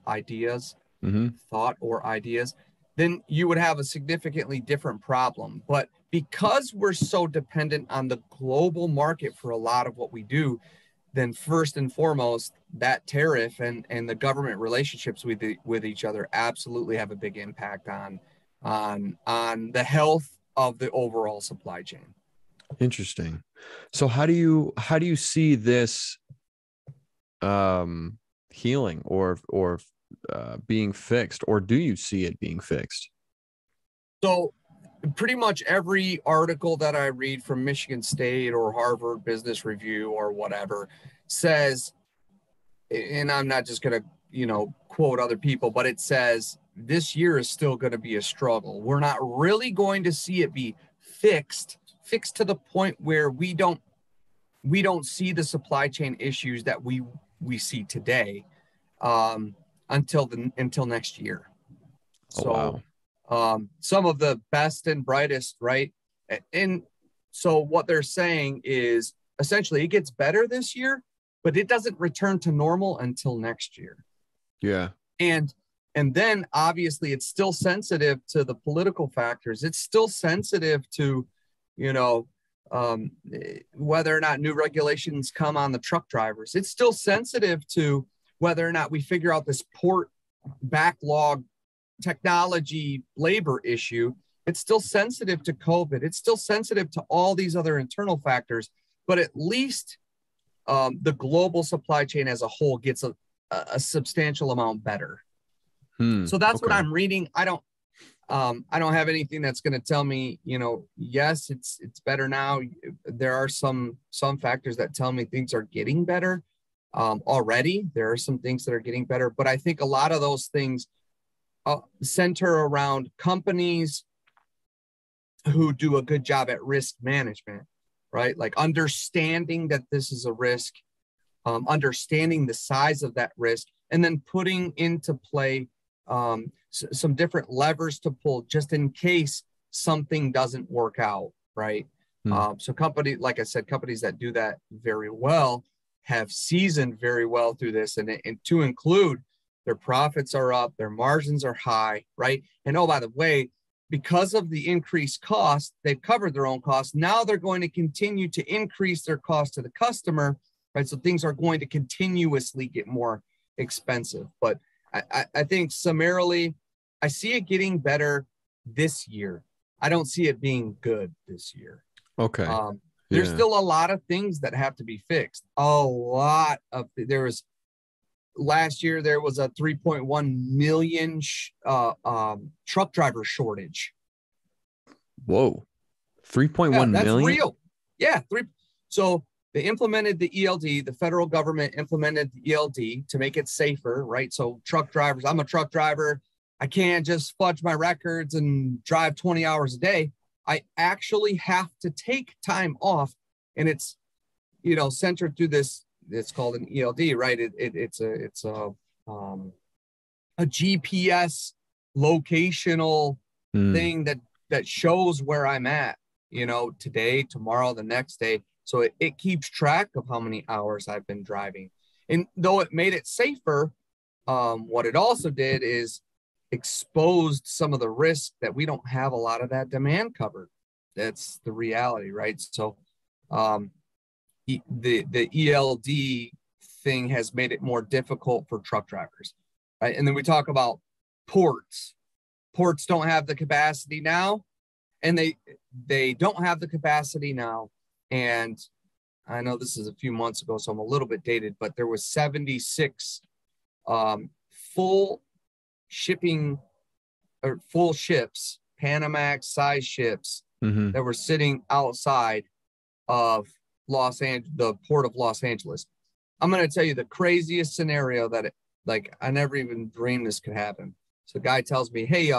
or ideas, then you would have a significantly different problem. But because we're so dependent on the global market for a lot of what we do, then first and foremost, that tariff and the government relationships with each other absolutely have a big impact on the health of the overall supply chain. Interesting. So how do you see this healing or being fixed, or do you see it being fixed? So pretty much every article that I read from Michigan State or Harvard Business Review or whatever says, and I'm not just going to, quote other people, but it says this year is still going to be a struggle. We're not really going to see it be fixed to the point where we don't see the supply chain issues that we see today until next year. Oh, So wow. Some of the best and brightest, right? And so what they're saying is essentially it gets better this year, but it doesn't return to normal until next year. Yeah. And then obviously it's still sensitive to the political factors. It's still sensitive to, whether or not new regulations come on the truck drivers. It's still sensitive to whether or not we figure out this port backlog technology labor issue. It's still sensitive to COVID. It's still sensitive to all these other internal factors, but at least the global supply chain as a whole gets a substantial amount better. So that's what I'm reading. I don't have anything that's going to tell me, yes, it's better now. There are some factors that tell me things are getting better already. There are some things that are getting better, but I think a lot of those things center around companies who do a good job at risk management, right? Like understanding that this is a risk, understanding the size of that risk, and then putting into play some different levers to pull just in case something doesn't work out, right? So like I said, companies that do that very well have seasoned very well through this, and to include their profits are up, their margins are high, right? And oh, by the way, because of the increased cost, they've covered their own costs. Now they're going to continue to increase their cost to the customer, right? So things are going to continuously get more expensive. But I think summarily, I see it getting better this year. I don't see it being good this year. Okay. There's still a lot of things that have to be fixed. Last year, there was a 3.1 million truck driver shortage. Whoa. 3.1 million? That's real. Yeah. So they implemented the ELD. The federal government implemented the ELD to make it safer, right? So truck drivers, I'm a truck driver. I can't just fudge my records and drive 20 hours a day. I actually have to take time off. And it's, centered through this it's called an ELD, right? It's a GPS locational thing that shows where I'm at, today, tomorrow, the next day. So it keeps track of how many hours I've been driving. And though it made it safer, what it also did is exposed some of the risk that we don't have a lot of that demand covered. That's the reality, right? So the ELD thing has made it more difficult for truck drivers, right? And then we talk about ports. Ports don't have the capacity now, and they don't have the capacity now. And I know this is a few months ago, so I'm a little bit dated, but there was 76 full shipping or full ships, Panamax size ships that were sitting outside of the port of Los Angeles. I'm going to tell you the craziest scenario that I never even dreamed this could happen. So the guy tells me, hey,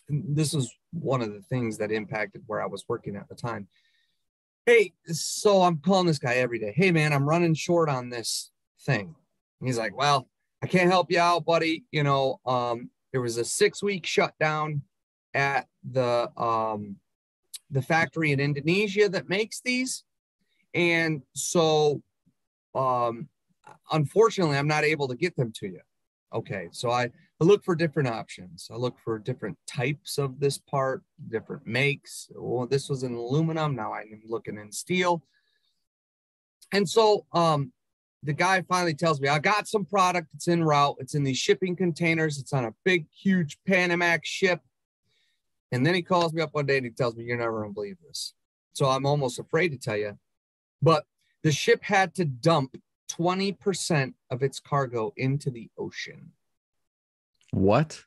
this was one of the things that impacted where I was working at the time. Hey, so I'm calling this guy every day. Hey, man, I'm running short on this thing. And he's like, well, I can't help you out, buddy. There was a 6-week shutdown at the factory in Indonesia that makes these. And so, unfortunately, I'm not able to get them to you. Okay, so I look for different options. I look for different types of this part, different makes. Well, this was in aluminum. Now I'm looking in steel. And so the guy finally tells me, I got some product. It's en route. It's in these shipping containers. It's on a big, huge Panamax ship. And then he calls me up one day and he tells me, you're never going to believe this. So I'm almost afraid to tell you. But the ship had to dump 20% of its cargo into the ocean. What?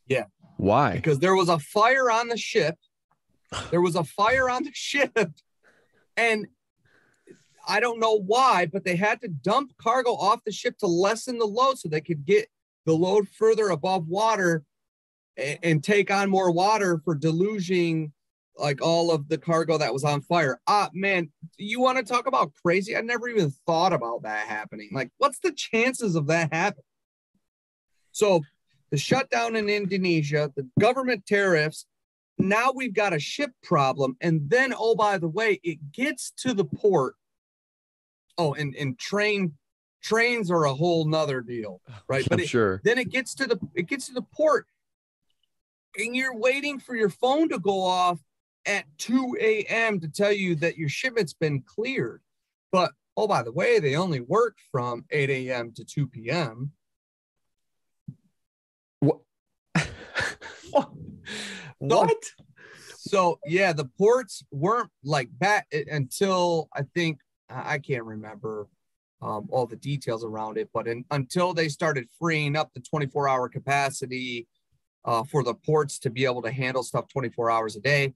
Yeah. Why? Because there was a fire on the ship. And I don't know why, but they had to dump cargo off the ship to lessen the load so they could get the load further above water and take on more water for deluging like all of the cargo that was on fire. Man, you want to talk about crazy? I never even thought about that happening. Like, what's the chances of that happening? So the shutdown in Indonesia, the government tariffs, now we've got a ship problem. And then, oh, by the way, it gets to the port. Oh, and trains are a whole nother deal, right? But sure. Then it gets to the port, and you're waiting for your phone to go off at 2 a.m. to tell you that your shipment's been cleared. But, oh, by the way, they only work from 8 a.m. to 2 p.m. What? What? So, yeah, the ports weren't like back until I think, I can't remember all the details around it, but until they started freeing up the 24-hour capacity for the ports to be able to handle stuff 24 hours a day.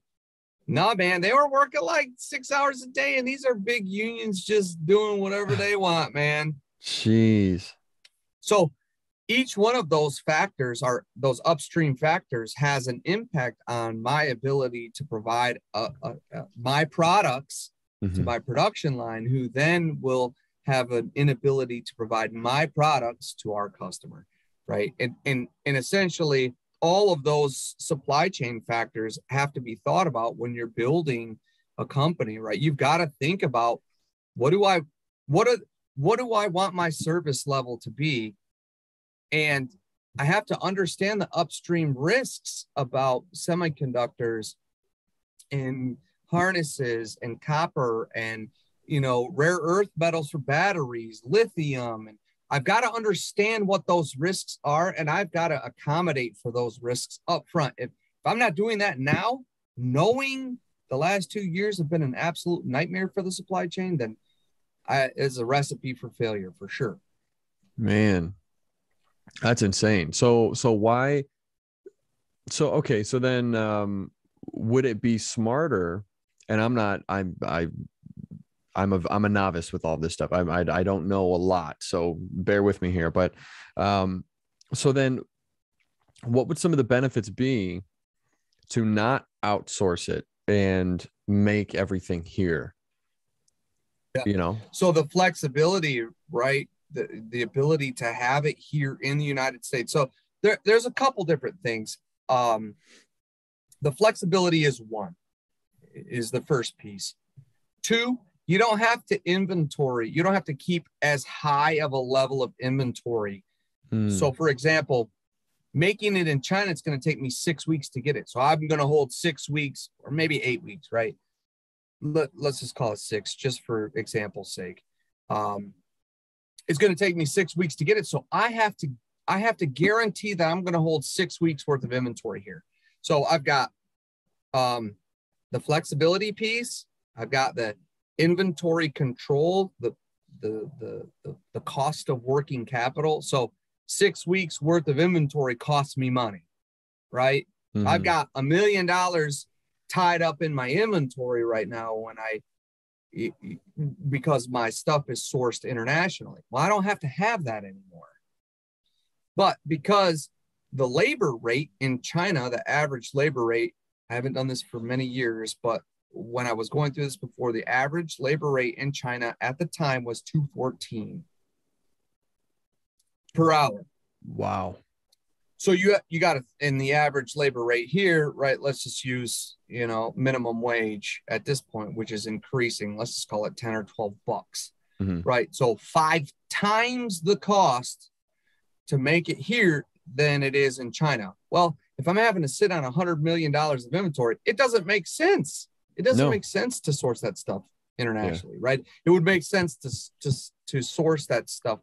No, man, they were working like 6 hours a day, and these are big unions just doing whatever they want, man. Jeez. So each one of those factors those upstream factors has an impact on my ability to provide my products to my production line, who then will have an inability to provide my products to our customer, right? And essentially, all of those supply chain factors have to be thought about when you're building a company, right? You've got to think about what do I want my service level to be? And I have to understand the upstream risks about semiconductors and harnesses and copper and, rare earth metals for batteries, lithium. And I've got to understand what those risks are, and I've got to accommodate for those risks up front. If I'm not doing that now, knowing the last 2 years have been an absolute nightmare for the supply chain, then it's a recipe for failure for sure. Man, that's insane. So why? So, okay. So then, would it be smarter? And I'm a novice with all this stuff. I don't know a lot, so bear with me here. But so then, what would some of the benefits be to not outsource it and make everything here? you know? So the flexibility, right? The ability to have it here in the United States. So there's a couple different things. The flexibility is the first piece. Two, you don't have to inventory. You don't have to keep as high of a level of inventory. So for example, making it in China, it's going to take me 6 weeks to get it. So I'm going to hold 6 weeks or maybe 8 weeks, right? Let's just call it 6, just for example's sake. It's going to take me 6 weeks to get it. So I have to guarantee that I'm going to hold 6 weeks worth of inventory here. So I've got the flexibility piece. I've got the inventory control, the cost of working capital. So 6 weeks worth of inventory costs me money, right? Mm-hmm. I've got $1 million tied up in my inventory right now because my stuff is sourced internationally. Well, I don't have to have that anymore. But because the labor rate in China, the average labor rate, I haven't done this for many years, but when I was going through this before, the average labor rate in China at the time was $214 per hour. Wow. So you got in the average labor rate here, right? Let's just use, minimum wage at this point, which is increasing. Let's just call it 10 or 12 bucks, right? So 5 times the cost to make it here than it is in China. Well, if I'm having to sit on $100 million of inventory, it doesn't make sense. It doesn't make sense to source that stuff internationally, right? It would make sense to source that stuff,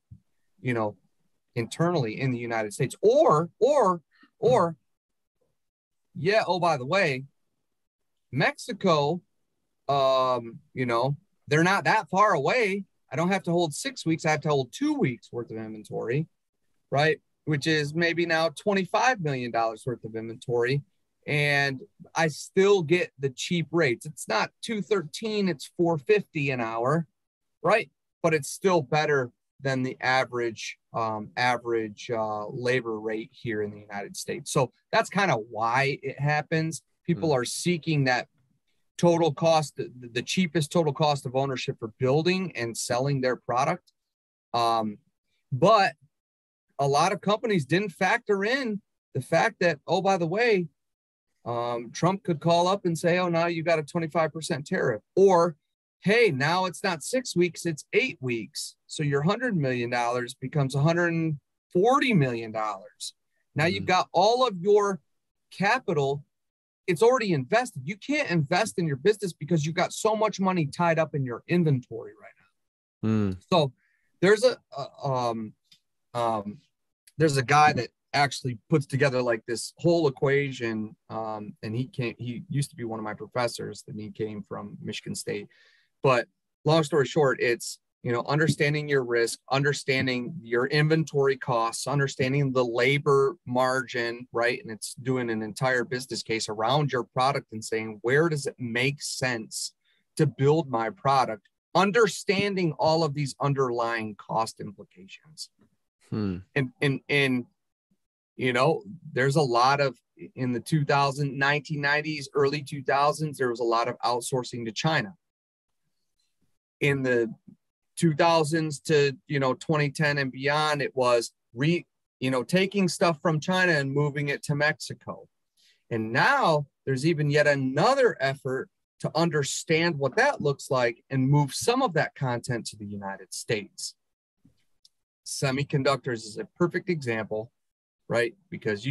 internally in the United States, or by the way, Mexico, they're not that far away. I don't have to hold 6 weeks. I have to hold 2 weeks worth of inventory, right? Which is maybe now $25 million worth of inventory. And I still get the cheap rates. It's not $213, it's $450 an hour, right? But it's still better than the average labor rate here in the United States. So that's kind of why it happens. People are seeking that total cost, the cheapest total cost of ownership for building and selling their product. But a lot of companies didn't factor in the fact that, oh, by the way, Trump could call up and say, oh, now you got a 25% tariff, or hey, now it's not 6 weeks, it's 8 weeks. So your $100 million becomes $140 million. Now you've got all of your capital. It's already invested. You can't invest in your business because you've got so much money tied up in your inventory right now. So there's a guy that actually puts together like this whole equation. And he used to be one of my professors, and he came from Michigan State. But long story short, it's, understanding your risk, understanding your inventory costs, understanding the labor margin, right? And it's doing an entire business case around your product and saying, where does it make sense to build my product? Understanding all of these underlying cost implications. And there's a lot of, in the 1990s, early 2000s, there was a lot of outsourcing to China. In the 2000s to 2010 and beyond, it was taking stuff from China and moving it to Mexico. And now there's even yet another effort to understand what that looks like and move some of that content to the United States. Semiconductors is a perfect example, right? Because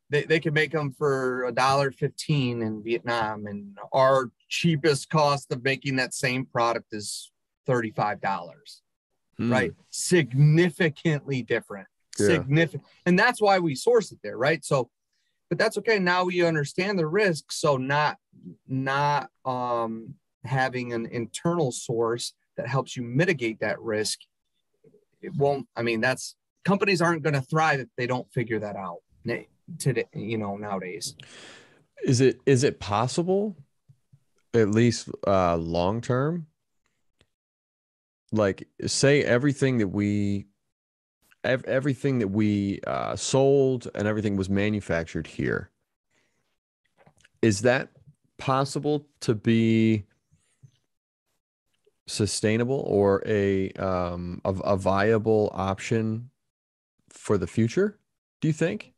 they can make them for $1.15 in Vietnam, and our cheapest cost of making that same product is $35, right? Significantly different. Significant. And that's why we source it there, right? So, but that's okay. Now we understand the risk. So not having an internal source that helps you mitigate that risk, it won't, companies aren't going to thrive if they don't figure that out today, nowadays. Is it possible, at least long term, like say everything that we sold and everything was manufactured here, is that possible to be sustainable or a viable option for the future? Do you think?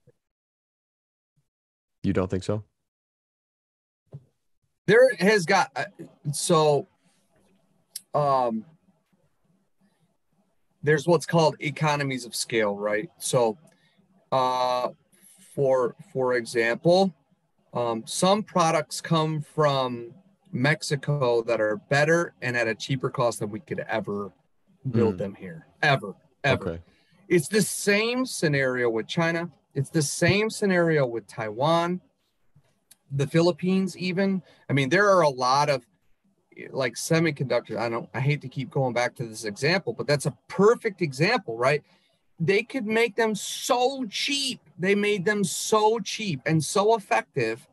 You don't think so? There has got so um there's what's called economies of scale, right? So uh for example, some products come from Mexico that are better and at a cheaper cost than we could ever build them here. Ever. Okay. It's the same scenario with China. It's the same scenario with Taiwan, the Philippines, even. I mean, there are a lot of like semiconductors. I hate to keep going back to this example, but that's a perfect example, right? They could make them so cheap. They made them so cheap and so effective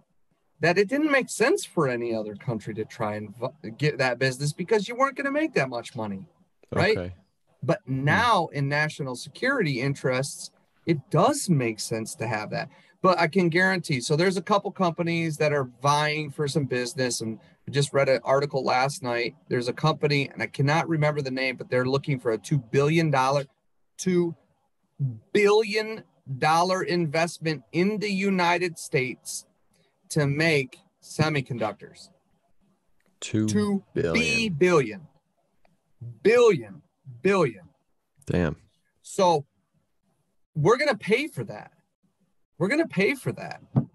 that it didn't make sense for any other country to try and get that business because you weren't going to make that much money, right? Okay. But now in national security interests, it does make sense to have that. But I can guarantee, so there's a couple companies that are vying for some business, and I just read an article last night. There's a company, and I cannot remember the name, but they're looking for a $2 billion investment in the United States to make semiconductors. 2 billion. Billion. Damn. So we're going to pay for that.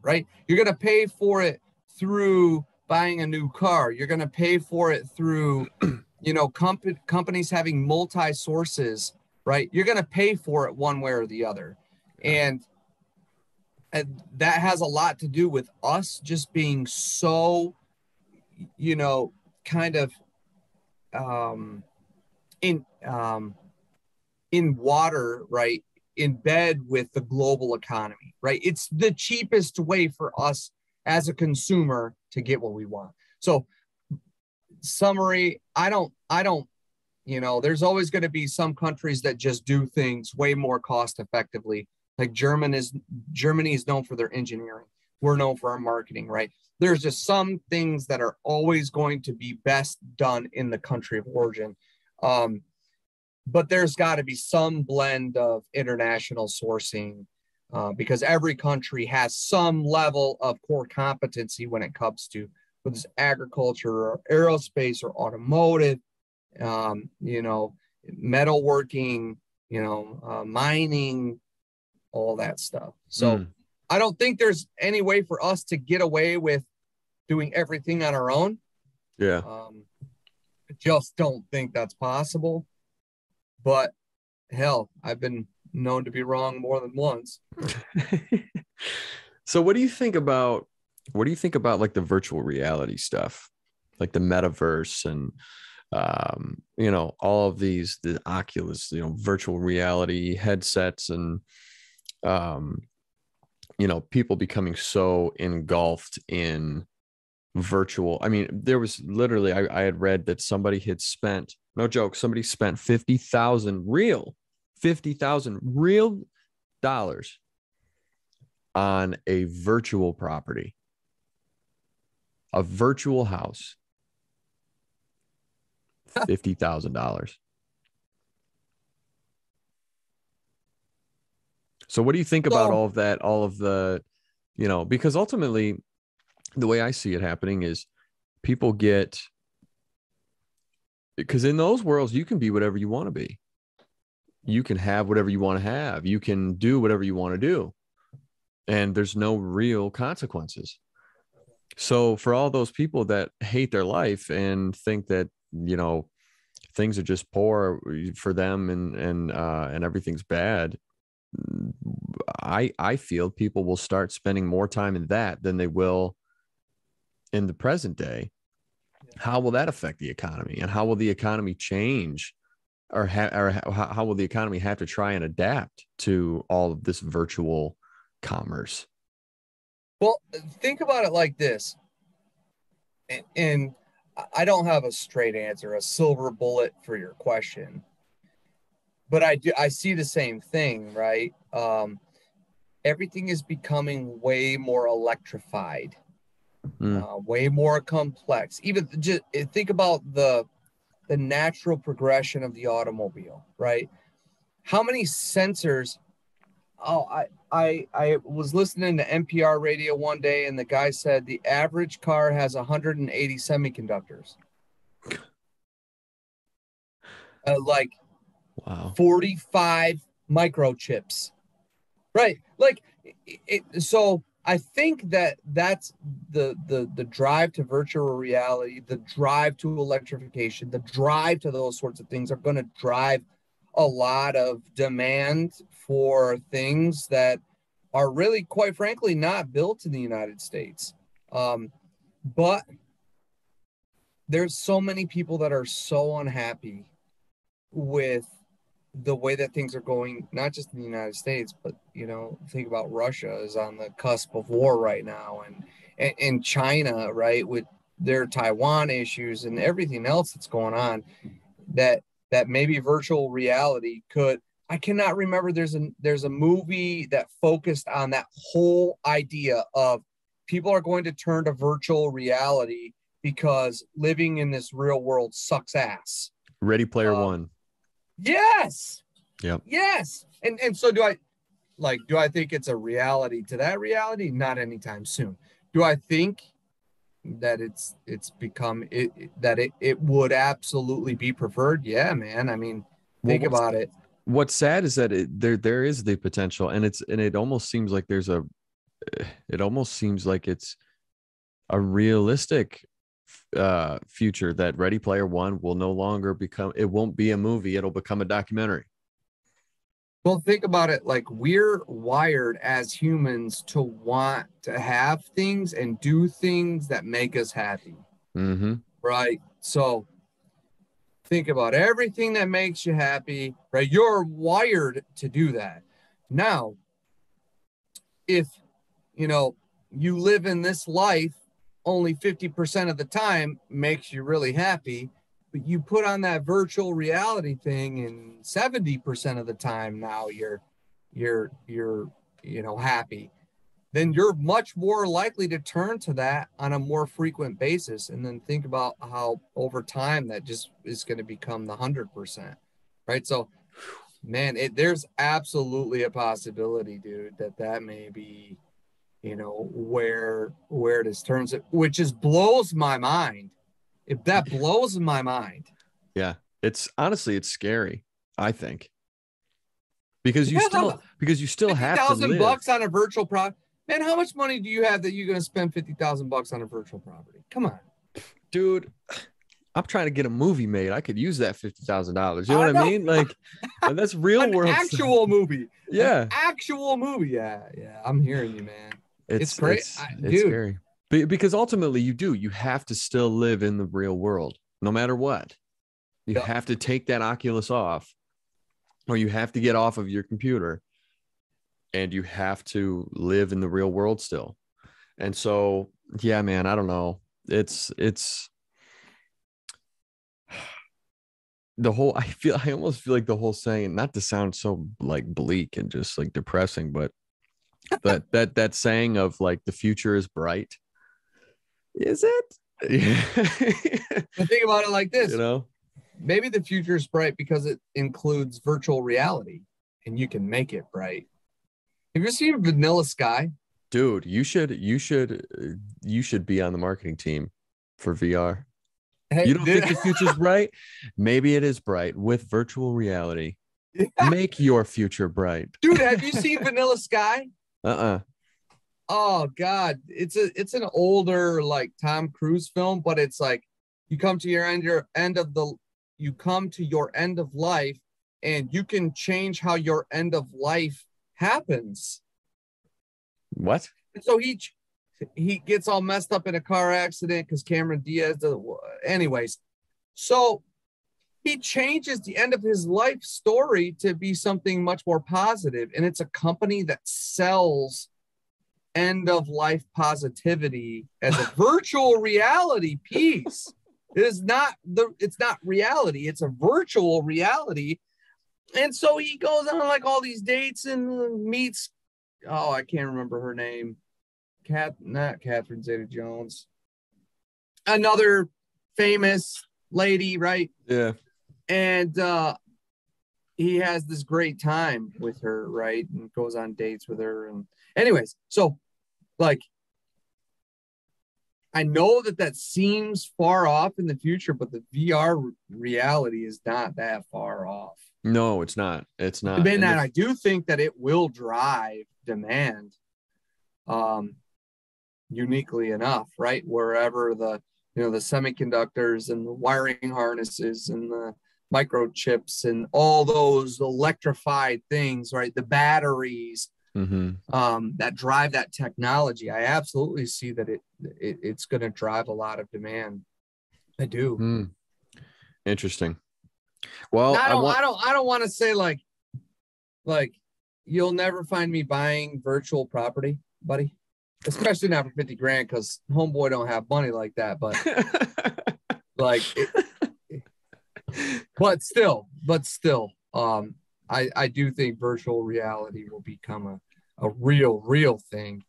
Right? You're going to pay for it through buying a new car. You're going to pay for it through, companies having multi sources, right? You're going to pay for it one way or the other. And that has a lot to do with us just being so, kind of in water, right? In bed with the global economy, right? It's the cheapest way for us as a consumer to get what we want. So summary, I don't, there's always going to be some countries that just do things way more cost effectively. Like Germany is known for their engineering. We're known for our marketing, right? There's just some things that are always going to be best done in the country of origin. But there's got to be some blend of international sourcing because every country has some level of core competency when it comes to whether it's agriculture or aerospace or automotive, metalworking, mining, all that stuff. So I don't think there's any way for us to get away with doing everything on our own. Yeah. I just don't think that's possible. But hell, I've been known to be wrong more than once. So what do you think about like the virtual reality stuff, like the metaverse and all of the Oculus, virtual reality headsets and people becoming so engulfed in virtual. I mean, there was literally, I had read that somebody had spent, no joke, somebody spent 50,000 real dollars on a virtual property, a virtual house. $50,000. So what do you think about all of that? All of the, because ultimately the way I see it happening is people get, because in those worlds, you can be whatever you want to be. You can have whatever you want to have. You can do whatever you want to do. And there's no real consequences. So for all those people that hate their life and think that, things are just poor for them and everything's bad, I feel people will start spending more time in that than they will in the present day. How will that affect the economy, and how will the economy change, or how will the economy have to try and adapt to all of this virtual commerce? Well, think about it like this, and I don't have a straight answer, a silver bullet for your question, but I see the same thing, right? Everything is becoming way more electrified, way more complex. Even just think about the the natural progression of the automobile, right? How many sensors? Oh, I was listening to NPR radio one day, and the guy said the average car has 180 semiconductors. Like Wow. 45 microchips, right? Like, so I think that's the drive to virtual reality, the drive to electrification, the drive to those sorts of things are going to drive a lot of demand for things that are really, quite frankly, not built in the United States. But there's so many people that are so unhappy with the way that things are going, not just in the United States, but, you know, think about Russia is on the cusp of war right now, and China, right, with their Taiwan issues and everything else that's going on, that maybe virtual reality could. I cannot remember. There's a movie that focused on that whole idea of people are going to turn to virtual reality because living in this real world sucks ass. Ready Player One. Yes. Yep. Yes. And so do I think it's a reality to that reality? Not anytime soon. Do I think that it's become that it would absolutely be preferred? Yeah, man. I mean, think about it. What's sad is that there is the potential, and it almost seems like it's a realistic future that Ready Player One will no longer it won't be a movie, it'll become a documentary. Well, think about it. Like, we're wired as humans to want to have things and do things that make us happy. Mm-hmm. Right? So think about everything that makes you happy, right? You're wired to do that. Now, if, you know, you live in this life, only 50% of the time makes you really happy, but you put on that virtual reality thing and 70% of the time now you're you know, happy, then you're much more likely to turn to that on a more frequent basis. And then think about how over time that just is going to become the 100%, right? So, man, there's absolutely a possibility, dude, that may be, you know, where this turns it, which just blows my mind. If that blows my mind. Yeah, it's honestly, it's scary, I think, because you still have to live. $50,000 on a virtual property. Man, how much money do you have that you're going to spend $50,000 on a virtual property? Come on, dude. I'm trying to get a movie made. I could use that $50,000. You know what I mean? Like, that's real world. Actual stuff. Movie. Yeah. An actual movie. Yeah. I'm hearing you, man. It's great. It's scary. Because ultimately you have to still live in the real world, no matter what. You have to take that Oculus off, or you have to get off of your computer, and you have to live in the real world still. And so, yeah, man, I don't know. It's the whole, I almost feel like the whole saying, not to sound so like bleak and just like depressing, but that saying of like the future is bright. Is it? But think about it like this, you know, maybe the future is bright because it includes virtual reality and you can make it bright. Have you seen Vanilla Sky? Dude, you should be on the marketing team for VR. You don't think the future's bright? Maybe it is bright with virtual reality. Yeah. Make your future bright. Dude, have you seen Vanilla Sky? Oh God, it's an older like Tom Cruise film, but it's like you come to your end of life, and you can change how your end of life happens. What? So he gets all messed up in a car accident because Cameron Diaz does. Anyways, so he changes the end of his life story to be something much more positive, and it's a company that sells end of life positivity as a virtual reality piece. It's not reality, it's a virtual reality. And so he goes on like all these dates and meets, I can't remember her name. Not Catherine Zeta-Jones. Another famous lady, right? Yeah. And he has this great time with her, right? And goes on dates with her. And anyways, so like, I know that seems far off in the future, but the VR reality is not that far off. No, it's not. It's not. And I do think that it will drive demand, uniquely enough, right? Wherever the semiconductors and the wiring harnesses and the microchips and all those electrified things, right? The batteries, that drive that technology. I absolutely see that it's going to drive a lot of demand. I do. Interesting. Well, I don't want to say like you'll never find me buying virtual property, buddy. Especially not for 50 grand, because homeboy don't have money like that. But like, but still, I do think virtual reality will become a real thing.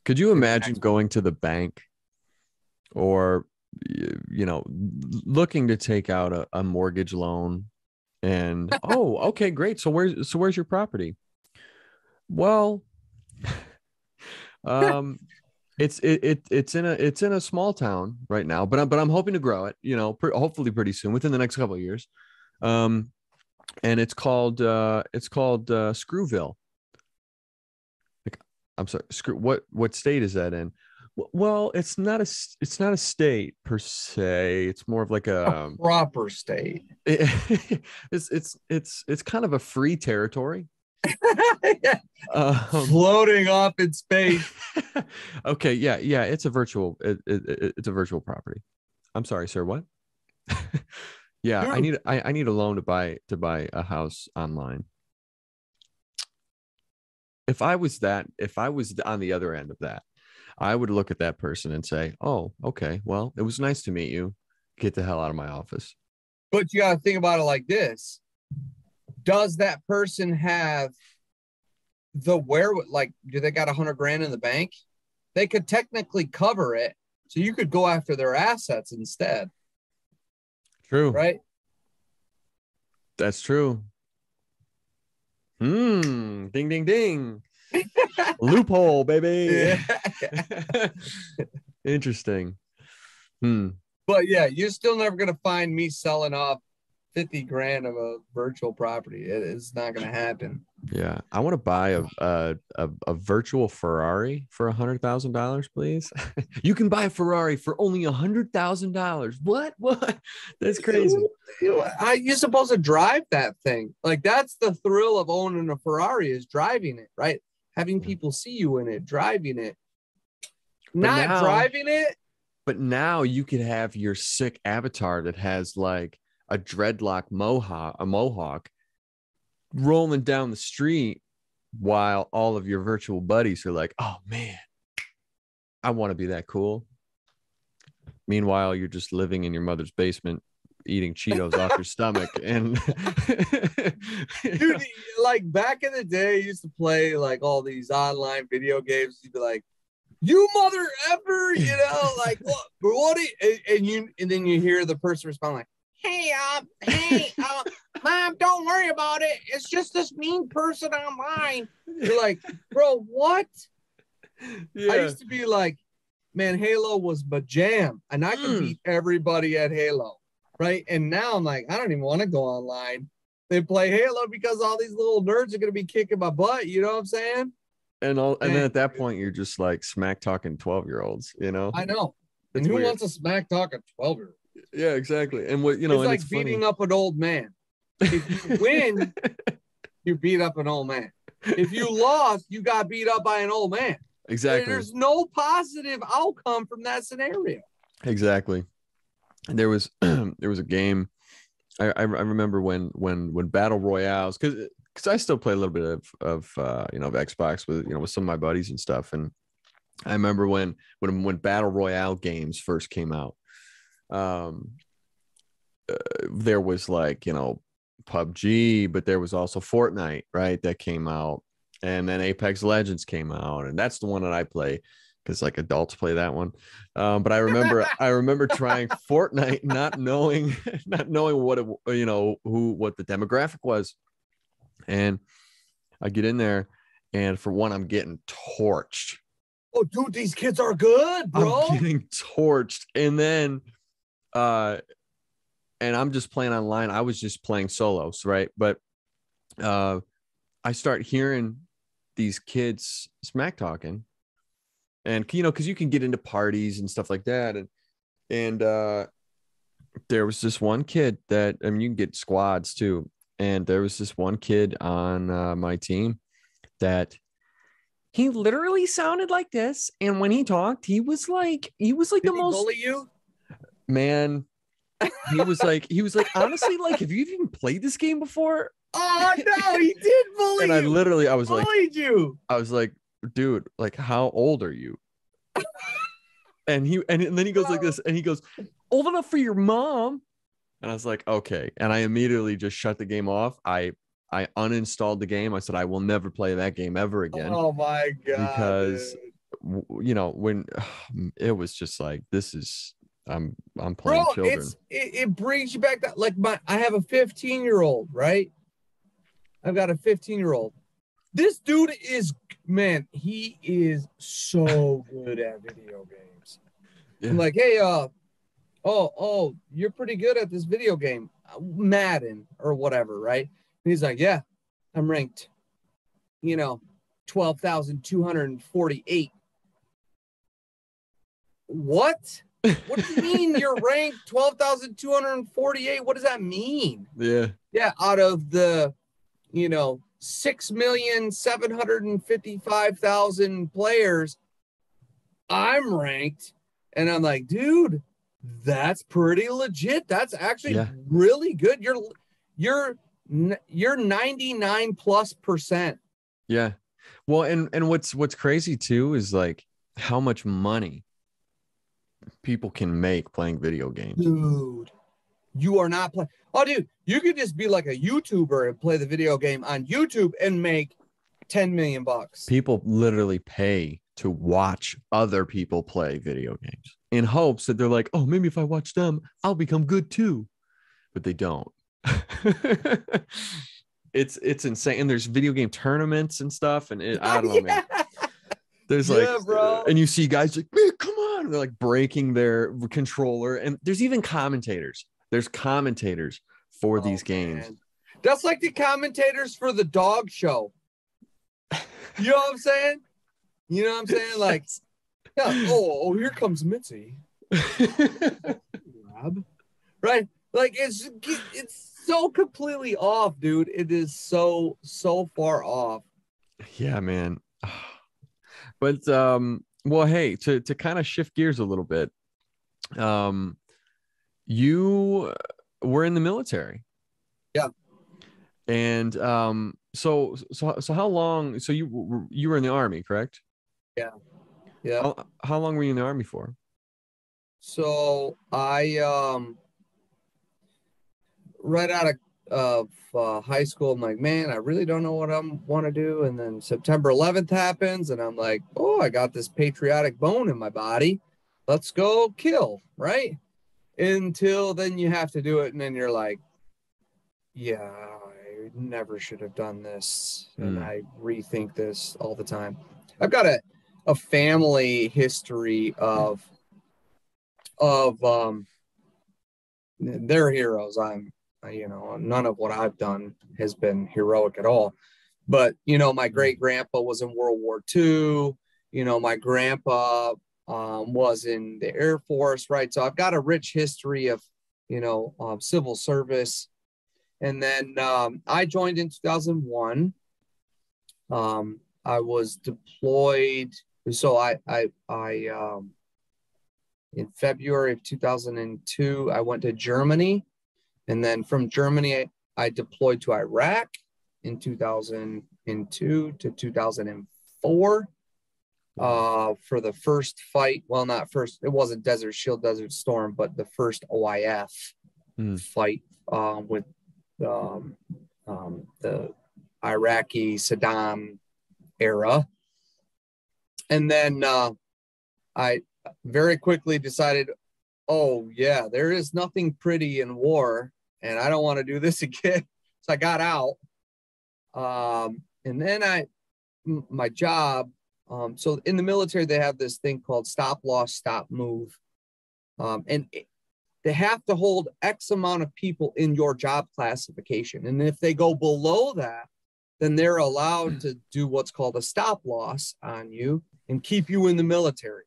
Could you imagine going to the bank or, looking to take out a mortgage loan and, oh, okay, great. So where's your property? Well, it's in a small town right now, but I'm hoping to grow it, hopefully pretty soon, within the next couple of years. And it's called Screwville. I'm sorry, what state is that in? Well, it's not a state per se. It's more of like a proper state. It's kind of a free territory. Floating off in space. Okay, yeah, it's a virtual property. I'm sorry, sir, what? Yeah, dude. I need a loan to buy a house online. If I was on the other end of that, I would look at that person and say, oh, okay, well, it was nice to meet you. Get the hell out of my office. But you got to think about it like this. Does that person have the like, do they got 100 grand in the bank? They could technically cover it. So you could go after their assets instead. True. Right? That's true. Ding, ding, ding. Loophole, baby. Yeah. Interesting. But yeah, you're still never going to find me selling off 50 grand of a virtual property. It's not going to happen. Yeah. I want to buy a virtual Ferrari for $100,000, please. You can buy a Ferrari for only $100,000. What? That's crazy. You're supposed to drive that thing. Like, that's the thrill of owning a Ferrari, is driving it, right? Having people see you in it, driving it. Driving it. But now you could have your sick avatar that has like a dreadlock mohawk rolling down the street while all of your virtual buddies are like, oh man, I want to be that cool. Meanwhile, you're just living in your mother's basement eating Cheetos off your stomach. And dude, like back in the day, I used to play like all these online video games. You'd be like, you mother ever, like what and then you hear the person respond like, hey, mom, don't worry about it. It's just this mean person online. You're like, bro, what? Yeah. I used to be like, man, Halo was my jam, and I could beat everybody at Halo, right? And now I'm like, I don't even want to go online. They play Halo because all these little nerds are going to be kicking my butt. You know what I'm saying? And then at that point, you're just like smack talking 12-year-olds, I know. And who wants to smack talk a 12-year-old? Yeah, exactly. And what, it's like beating up an old man. If you win, you beat up an old man. If you lost, you got beat up by an old man. Exactly. There's no positive outcome from that scenario. Exactly. There was a game. I remember when battle royales, because I still play a little bit of Xbox with some of my buddies and stuff. And I remember when battle royale games first came out, there was like, PUBG, but there was also Fortnite, right? That came out, and then Apex Legends came out, and that's the one that I play. because like adults play that one. But I remember trying Fortnite, not knowing what what the demographic was. And I get in there, and for one, I'm getting torched. Oh, dude, these kids are good, bro. I'm getting torched. And then and I'm just playing online. I was just playing solos, right? But I start hearing these kids smack talking, and because you can get into parties and stuff like that, and there was this one kid that, I mean, you can get squads too, and there was this one kid on my team that he literally sounded like this, and when he talked, he was like Did the most bully you? Man. He was like honestly, like, have you even played this game before? Oh no, he did bully And you. I was like, bullied you. I was like, dude, like, how old are you? And then he goes like this, and he goes, old enough for your mom. And I was like, okay. And I immediately just shut the game off. I uninstalled the game. I said, I will never play that game ever again. Oh my God. Because when it was just like, this is, I'm playing children. It brings you back that, like, I have a 15-year-old, right? I've got a 15-year-old. This dude is, man, he is so good at video games. Yeah. I'm like, hey, oh, you're pretty good at this video game, Madden or whatever, right? And he's like, yeah, I'm ranked, 12,248. What? What do you mean you're ranked 12,248? What does that mean? Yeah. Yeah, out of the, 6,755,000 players, I'm ranked. And I'm like, dude, that's pretty legit. That's actually really good. You're 99+%. Yeah. Well, and what's crazy too is like how much money people can make playing video games. Dude, you are not playing. Oh, dude, you could just be like a YouTuber and play the video game on YouTube and make $10 million. People literally pay to watch other people play video games in hopes that they're like, oh, maybe if I watch them, I'll become good too. But they don't. It's insane. And there's video game tournaments and stuff. And I don't know, man. There's bro. And you see guys like, man, come on. They're like breaking their controller. And there's even commentators. There's commentators for these games. Man. That's like the commentators for the dog show. You know what I'm saying? You know what I'm saying? Like, yeah, oh, here comes Mitzi. Right? Like, it's so completely off, dude. It is so far off. Yeah, man. But well, hey, to kind of shift gears a little bit, you were in the military. Yeah. And so how long? So you were in the Army, correct? Yeah. Yeah. How long were you in the Army for? So I right out of high school, I'm like, man, I really don't know what I want to do. And then September 11th happens, and I'm like, oh, I got this patriotic bone in my body. Let's go kill, right? Until then you have to do it, and then you're like, yeah, I never should have done this. And I rethink this all the time. I've got a family history of they're heroes. None of what I've done has been heroic at all. But, my great grandpa was in World War II. My grandpa was in the Air Force, right? So I've got a rich history of, civil service. And then I joined in 2001. I was deployed. So I in February of 2002, I went to Germany. And then from Germany, I deployed to Iraq in 2002 to 2004 for the first fight. Well, not first. It wasn't Desert Shield, Desert Storm, but the first OIF fight with the Iraqi Saddam era. And then I very quickly decided, oh yeah, there is nothing pretty in war, and I don't want to do this again. So I got out. And then my job, so in the military, they have this thing called stop loss, stop move. They have to hold X amount of people in your job classification. And if they go below that, then they're allowed to do what's called a stop loss on you and keep you in the military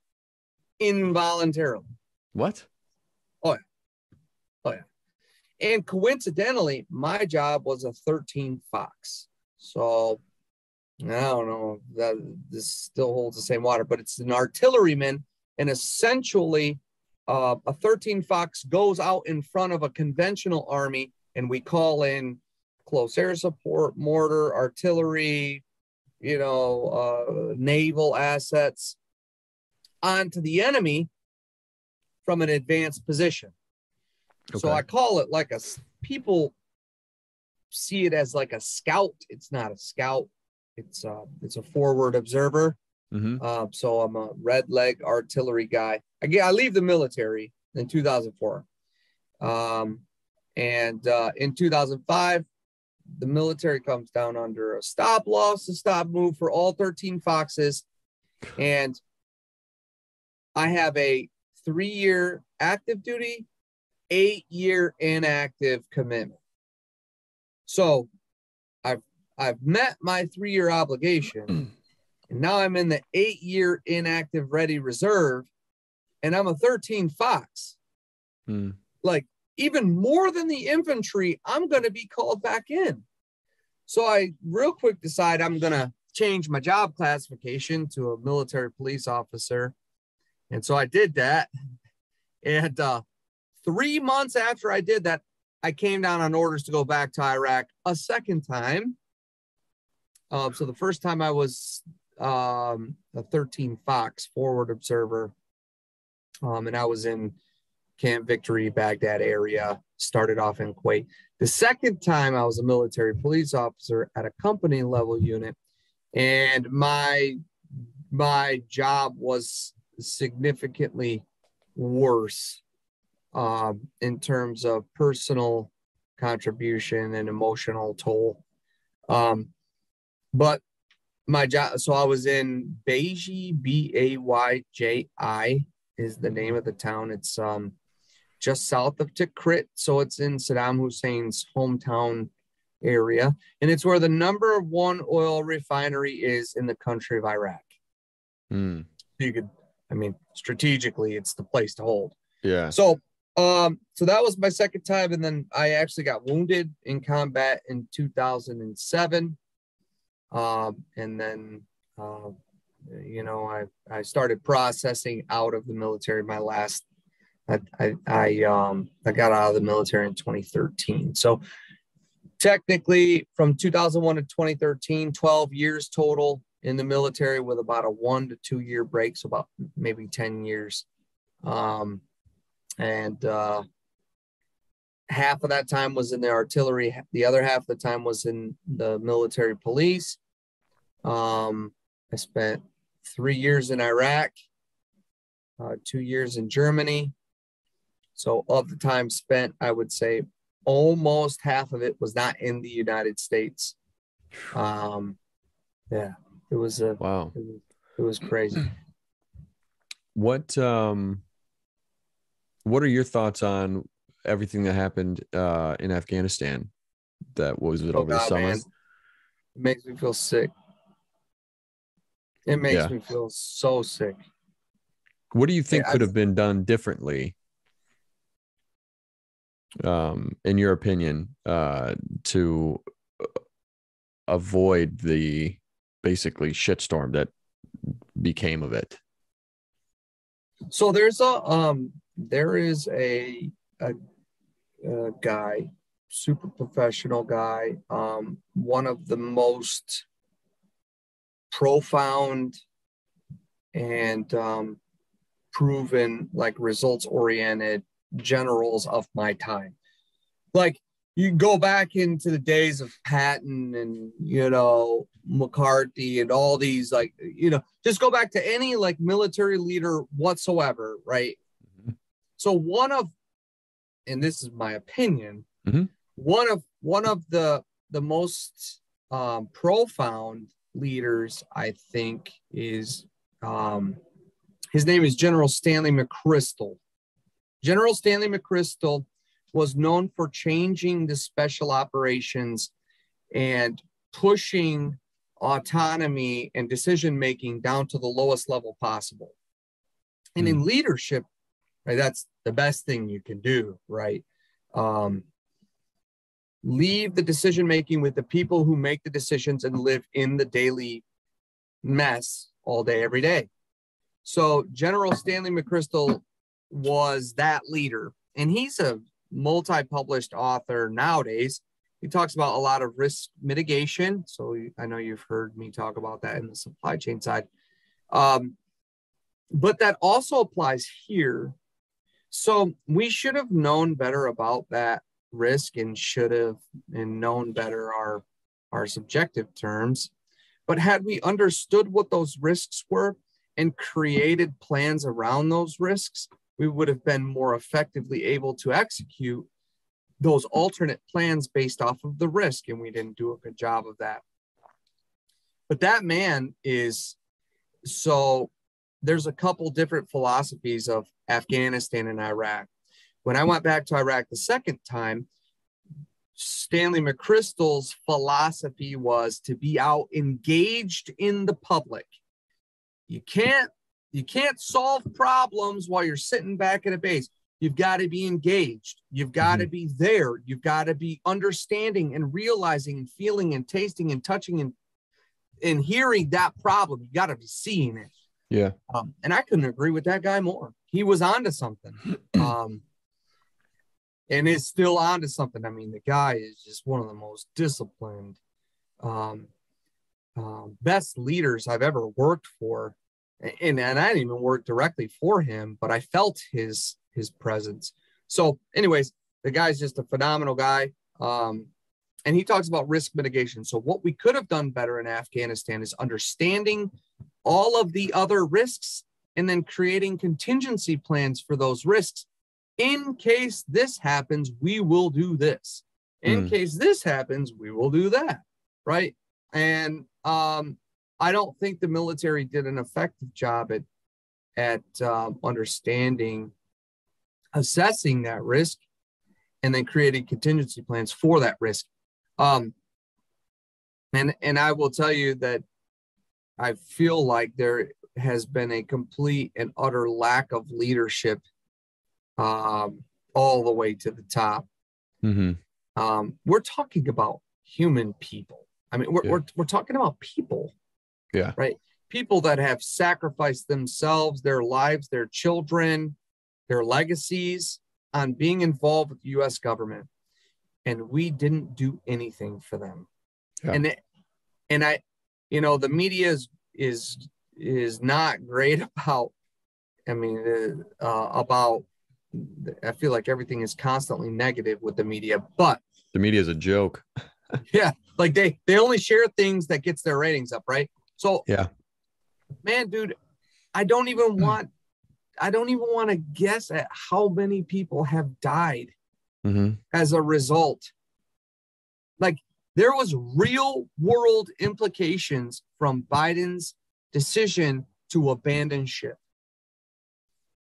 involuntarily. What? Oh, yeah. Oh, yeah. And coincidentally, my job was a 13 Fox. So I don't know that this still holds the same water, but it's an artilleryman. And essentially, a 13 Fox goes out in front of a conventional army, and we call in close air support, mortar, artillery, naval assets onto the enemy from an advanced position. Okay. So I call it like people see it as like a scout. It's not a scout. It's a forward observer. Mm-hmm. So I'm a red leg artillery guy. I leave the military in 2004. And in 2005, the military comes down under a stop loss, a stop move for all 13 Foxes. And I have a 3-year active duty, 8-year inactive commitment. So I've met my 3-year obligation, and now I'm in the 8-year inactive ready reserve, and I'm a 13 Fox. Like, even more than the infantry, I'm going to be called back in. So I real quick decide I'm going to change my job classification to a military police officer. And so I did that. And 3 months after I did that, I came down on orders to go back to Iraq a second time. So the first time I was a 13 Fox forward observer. And I was in Camp Victory, Baghdad area, started off in Kuwait. The second time I was a military police officer at a company level unit, and my job was significantly worse in terms of personal contribution and emotional toll. But my job, so I was in Bayji, Bayji is the name of the town. It's just south of Tikrit, so it's in Saddam Hussein's hometown area, and it's where the #1 oil refinery is in the country of Iraq. So you could, strategically, it's the place to hold. Yeah. So that was my second time, and then I actually got wounded in combat in 2007, and then I started processing out of the military. I got out of the military in 2013. So technically from 2001 to 2013, 12 years total in the military with about a 1 to 2 year break. So about maybe 10 years. And half of that time was in the artillery. The other half of the time was in the military police. I spent 3 years in Iraq, 2 years in Germany. So of the time spent, I would say almost half of it was not in the United States. Yeah, it was wow. It was crazy. What are your thoughts on everything that happened in Afghanistan? That was it over the summer? Man. It makes me feel sick. It makes me feel so sick. What do you think could have been done differently, in your opinion, to avoid the basically shitstorm that became of it? So there is a guy, super professional guy, one of the most profound and proven, like, results oriented generals of my time. Like, you go back into the days of Patton and McCarthy and all these, like, just go back to any like military leader whatsoever, right? Mm-hmm. So and this is my opinion, mm-hmm. one of the most profound leaders, I think, is his name is General Stanley Mcchrystal. General Stanley Mcchrystal was known for changing the special operations and pushing autonomy and decision-making down to the lowest level possible. And in leadership, right, that's the best thing you can do, right? Leave the decision-making with the people who make the decisions and live in the daily mess all day, every day. So General Stanley Mcchrystal was that leader, and he's a multi-published author nowadays. He talks about a lot of risk mitigation. So I know you've heard me talk about that in the supply chain side. But that also applies here. So we should have known better about that risk and should have known better our subjective terms. But had we understood what those risks were and created plans around those risks, we would have been more effectively able to execute those alternate plans based off of the risk. And we didn't do a good job of that. But that man so there's a couple different philosophies of Afghanistan and Iraq. When I went back to Iraq the second time, Stanley Mcchrystal's philosophy was to be out engaged in the public. You can't solve problems while you're sitting back at a base. You've got to be engaged. You've got to be there. You've got to be understanding and realizing and feeling and tasting and touching and hearing that problem. You got to be seeing it. Yeah. And I couldn't agree with that guy more. He was onto something. And is still onto something. I mean, the guy is just one of the most disciplined, best leaders I've ever worked for. And I didn't even work directly for him, but I felt his presence. So anyways, the guy's just a phenomenal guy. And he talks about risk mitigation. So what we could have done better in Afghanistan is understanding all of the other risks and then creating contingency plans for those risks. In case this happens, we will do this. In case this happens, we will do that. Right. And I don't think the military did an effective job at understanding, assessing that risk, and then creating contingency plans for that risk. And I will tell you that I feel like there has been a complete and utter lack of leadership all the way to the top. We're talking about human people. I mean, we're talking about people. Yeah. Right. People that have sacrificed themselves, their lives, their children, their legacies on being involved with the U.S. government. And we didn't do anything for them. Yeah. And I, the media is not great about, I feel like everything is constantly negative with the media, but the media is a joke. Yeah. Like they only share things that gets their ratings up. Right. So, yeah, man, dude, I don't even want to guess at how many people have died as a result. Like there was real world implications from Biden's decision to abandon ship.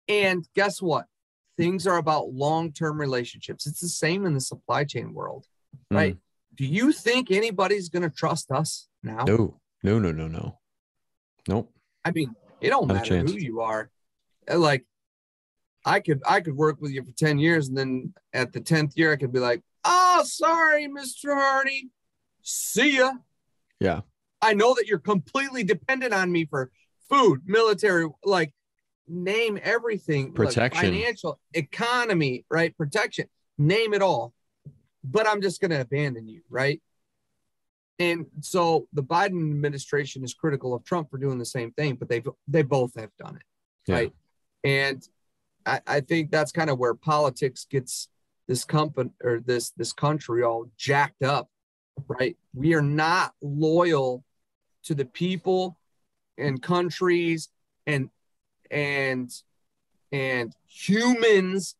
And guess what? Things are about long-term relationships. It's the same in the supply chain world, right? Do you think anybody's going to trust us now? No. Nope. I mean, it don't matter who you are. Like, I could work with you for 10 years, and then at the 10th year, I could be like, oh, sorry, Mr. Hardy. See ya. Yeah. I know that you're completely dependent on me for food, military, like, name everything. Protection. Like financial, economy, right? Protection. Name it all. But I'm just going to abandon you, right? And so the Biden administration is critical of Trump for doing the same thing, but they both have done it, right? And I think that's kind of where politics gets this company or this country all jacked up, right? We are not loyal to the people and countries and and and humans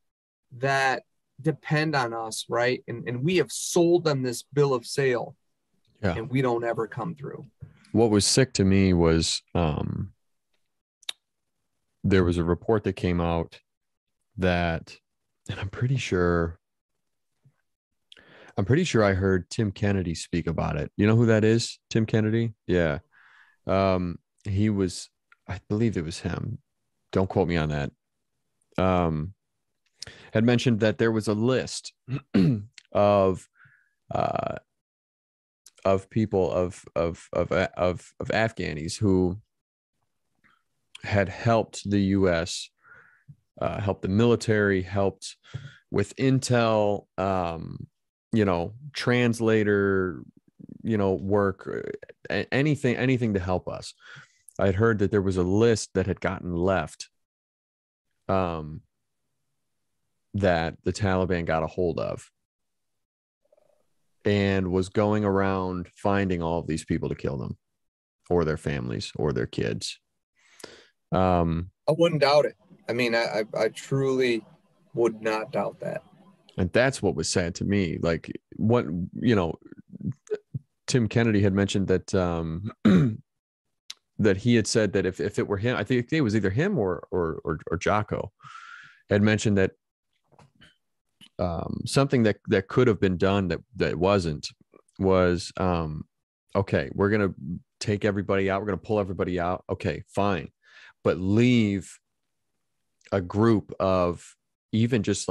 that depend on us, right? And we have sold them this bill of sale, Yeah. and we don't ever come through. What was sick to me was there was a report that came out that, and I'm pretty sure I heard Tim Kennedy speak about it. You know who that is? Tim Kennedy? Yeah. He was, I believe it was him. Don't quote me on that. Had mentioned that there was a list of people of Afghanis who had helped the U.S., helped the military, helped with intel, translator, work, anything to help us. I'd heard that there was a list that had gotten left, that the Taliban got a hold of and was going around finding all of these people to kill them or their families or their kids. I wouldn't doubt it. I mean, I truly would not doubt that. And that's what was sad to me. Like, what, Tim Kennedy had mentioned that that he had said that if it were him, I think it was either him or Jocko had mentioned that something that could have been done that wasn't, was okay, we're gonna take everybody out, we're gonna pull everybody out, okay, fine, but leave a group of even just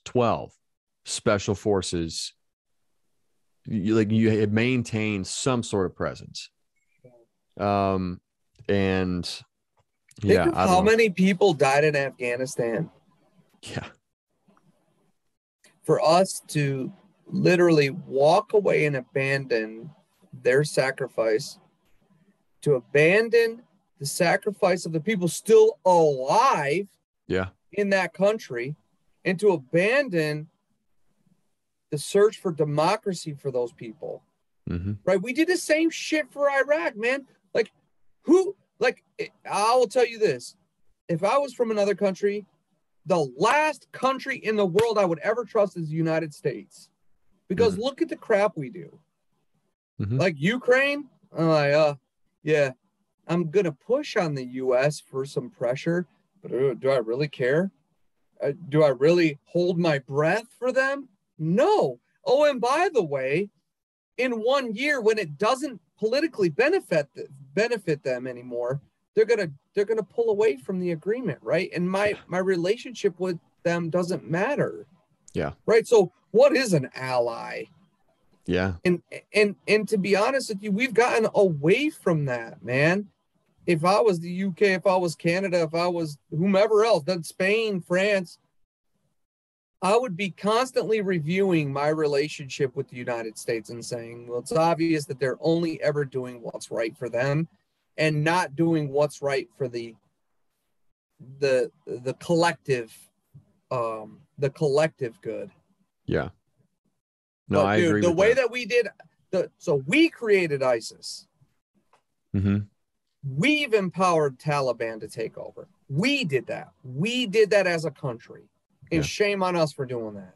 12 special forces, you maintain some sort of presence. And yeah, think of how many people died in Afghanistan. Yeah. For us to literally walk away and abandon their sacrifice, to abandon the sacrifice of the people still alive, yeah, in that country, and to abandon the search for democracy for those people. Mm-hmm. Right? We did the same shit for Iraq, man. I will tell you this. If I was from another country, the last country in the world I would ever trust is the United States. Because look at the crap we do. Mm-hmm. Like Ukraine, I'm like, yeah, I'm going to push on the U.S. for some pressure, but do I really care? Do I really hold my breath for them? No. Oh, and by the way, in 1 year, when it doesn't politically benefit them anymore, they're gonna pull away from the agreement, right? And my relationship with them doesn't matter. Yeah. Right. So what is an ally? Yeah. And to be honest with you, we've gotten away from that, man. If I was the UK, if I was Canada, if I was whomever else, then Spain, France, I would be constantly reviewing my relationship with the United States and saying, well, it's obvious that they're only ever doing what's right for them and not doing what's right for the collective, the collective good. Yeah. No, but, I dude, agree. The with way that. that we did, so we created ISIS. Mm-hmm. We've empowered Taliban to take over. We did that. We did that as a country. And shame on us for doing that.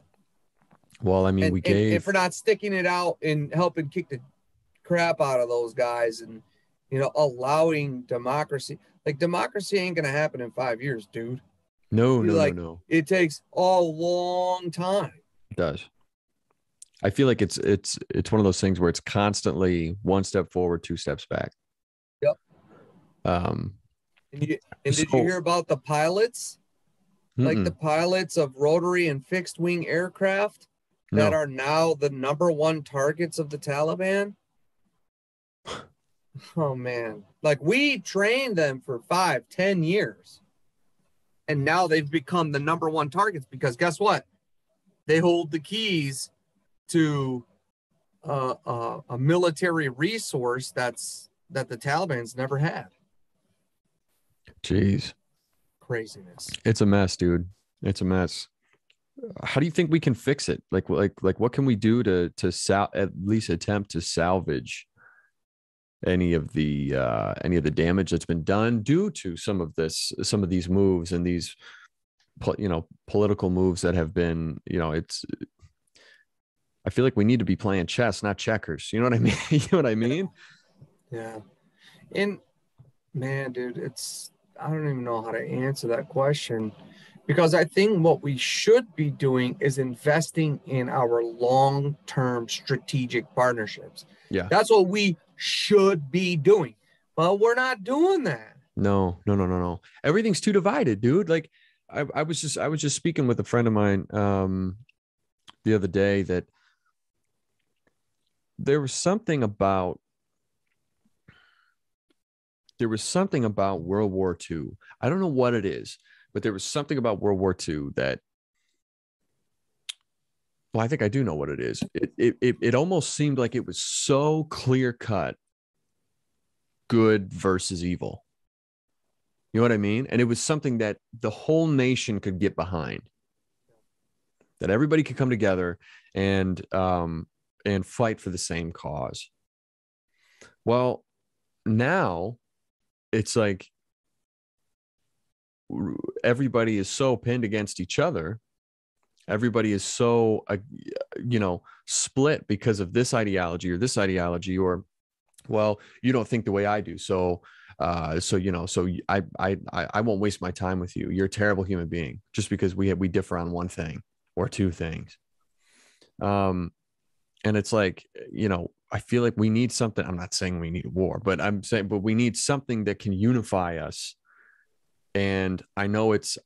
Well, I mean, and for not sticking it out and helping kick the crap out of those guys and, allowing democracy. Like, democracy ain't going to happen in 5 years, dude. No. It takes a long time. It does. I feel like it's one of those things where it's constantly one step forward, two steps back. Yep. Did you hear about the pilots? Like the pilots of rotary and fixed wing aircraft that are now the number one targets of the Taliban? Oh, man. Like, we trained them for 5-10 years. And now they've become the number one targets because guess what? They hold the keys to a military resource that the Taliban's never had. Jeez. Craziness. It's a mess, dude. It's a mess. How do you think we can fix it? Like what can we do to at least attempt to salvage any of the damage that's been done due to some of these moves and these political moves that have been, I feel like we need to be playing chess, not checkers. You know what I mean? You know what I mean? Yeah. And man, dude, I don't even know how to answer that question, because I think what we should be doing is investing in our long-term strategic partnerships. Yeah. That's what we should be doing, but we're not doing that. No. Everything's too divided, dude. Like I was just speaking with a friend of mine the other day that there was something about World War II. I don't know what it is, but there was something about World War II that, well, I think I do know what it is. It almost seemed like it was so clear cut, good versus evil. You know what I mean? And it was something that the whole nation could get behind, that everybody could come together and fight for the same cause. Well, now it's like everybody is so pinned against each other. Everybody is so, split because of this ideology or this ideology, or, well, you don't think the way I do. So I won't waste my time with you. You're a terrible human being just because we differ on one thing or two things. And it's like, I feel like we need something. I'm not saying we need a war, but but we need something that can unify us. And I know it's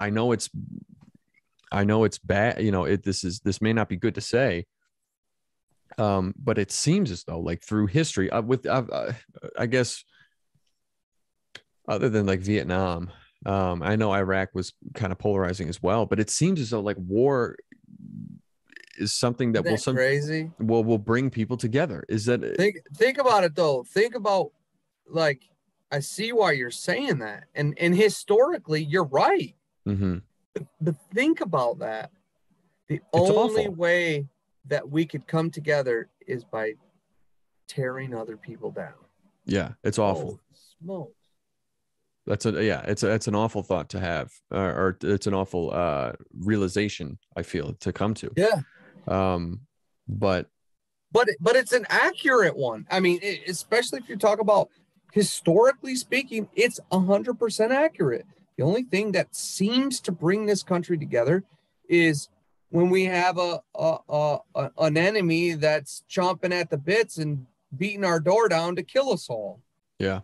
bad. This may not be good to say. But it seems as though, like, through history, I guess, other than like Vietnam, I know Iraq was kind of polarizing as well, but it seems as though like war is something that will bring people together. Is that think about it though? Think about, like, I see why you're saying that, and historically you're right. Mm-hmm. But think about that. The It's only awful. way that we could come together is by tearing other people down. Yeah, it's awful. Smoke. It's an awful thought to have, or it's an awful realization, I feel, to come to. Yeah. But it's an accurate one. I mean, especially if you talk about historically speaking, it's 100% accurate. The only thing that seems to bring this country together is when we have an enemy that's chomping at the bits and beating our door down to kill us all. Yeah.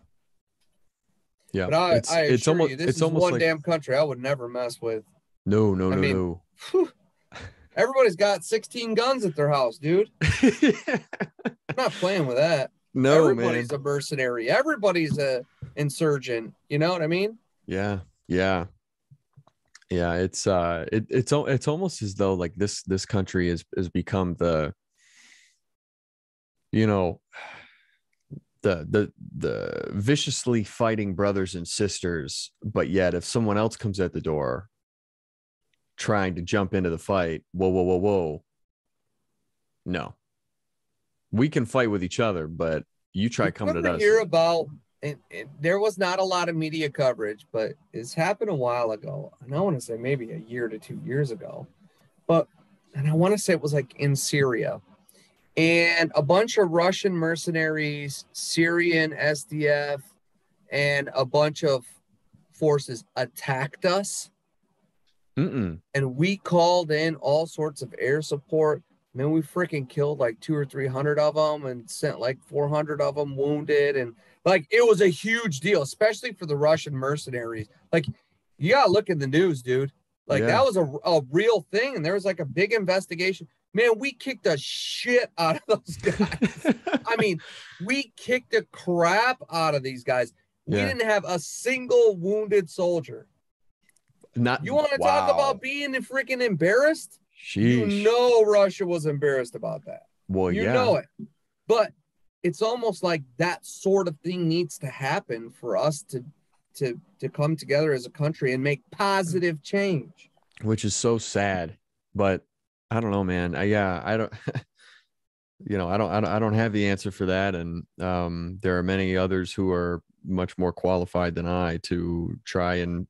Yeah. But I assure you, this is one like, damn country I would never mess with. No. Whew, everybody's got 16 guns at their house, dude. I'm not playing with that. No, everybody's a mercenary. Everybody's a insurgent. You know what I mean? Yeah. It's almost as though like this country has become the viciously fighting brothers and sisters, but yet if someone else comes at the door trying to jump into the fight, whoa, no, we can fight with each other, but you try coming at us. Hear about, and there was not a lot of media coverage, but it's happened a while ago, and I want to say maybe a year to 2 years ago, and I want to say it was like in Syria, and a bunch of Russian mercenaries, Syrian SDF, and a bunch of forces attacked us. And we called in all sorts of air support. Man, we freaking killed like 200 or 300 of them and sent like 400 of them wounded. And like, it was a huge deal, especially for the Russian mercenaries. Like, you got to look in the news, dude. Like, that was a real thing. And there was like a big investigation. Man, we kicked the shit out of those guys. I mean, we kicked the crap out of these guys. We didn't have a single wounded soldier. You want to talk about being freaking embarrassed? Sheesh. You know Russia was embarrassed about that. Well, you know it. But it's almost like that sort of thing needs to happen for us to come together as a country and make positive change. Which is so sad. But I don't know, man. I don't I don't have the answer for that. And there are many others who are much more qualified than I to try and,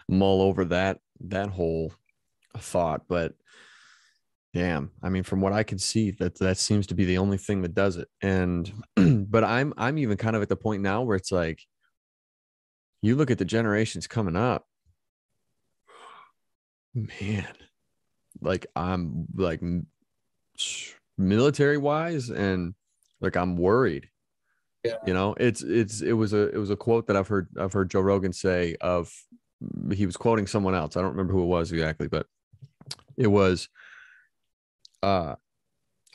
mull over that whole thought. But damn, I mean, from what I can see, that seems to be the only thing that does it. And, but I'm even kind of at the point now where it's like, you look at the generations coming up, man, like I'm like military wise, and like I'm worried. Yeah. It was a quote that I've heard Joe Rogan say. Of He was quoting someone else. I don't remember who it was exactly, but it was uh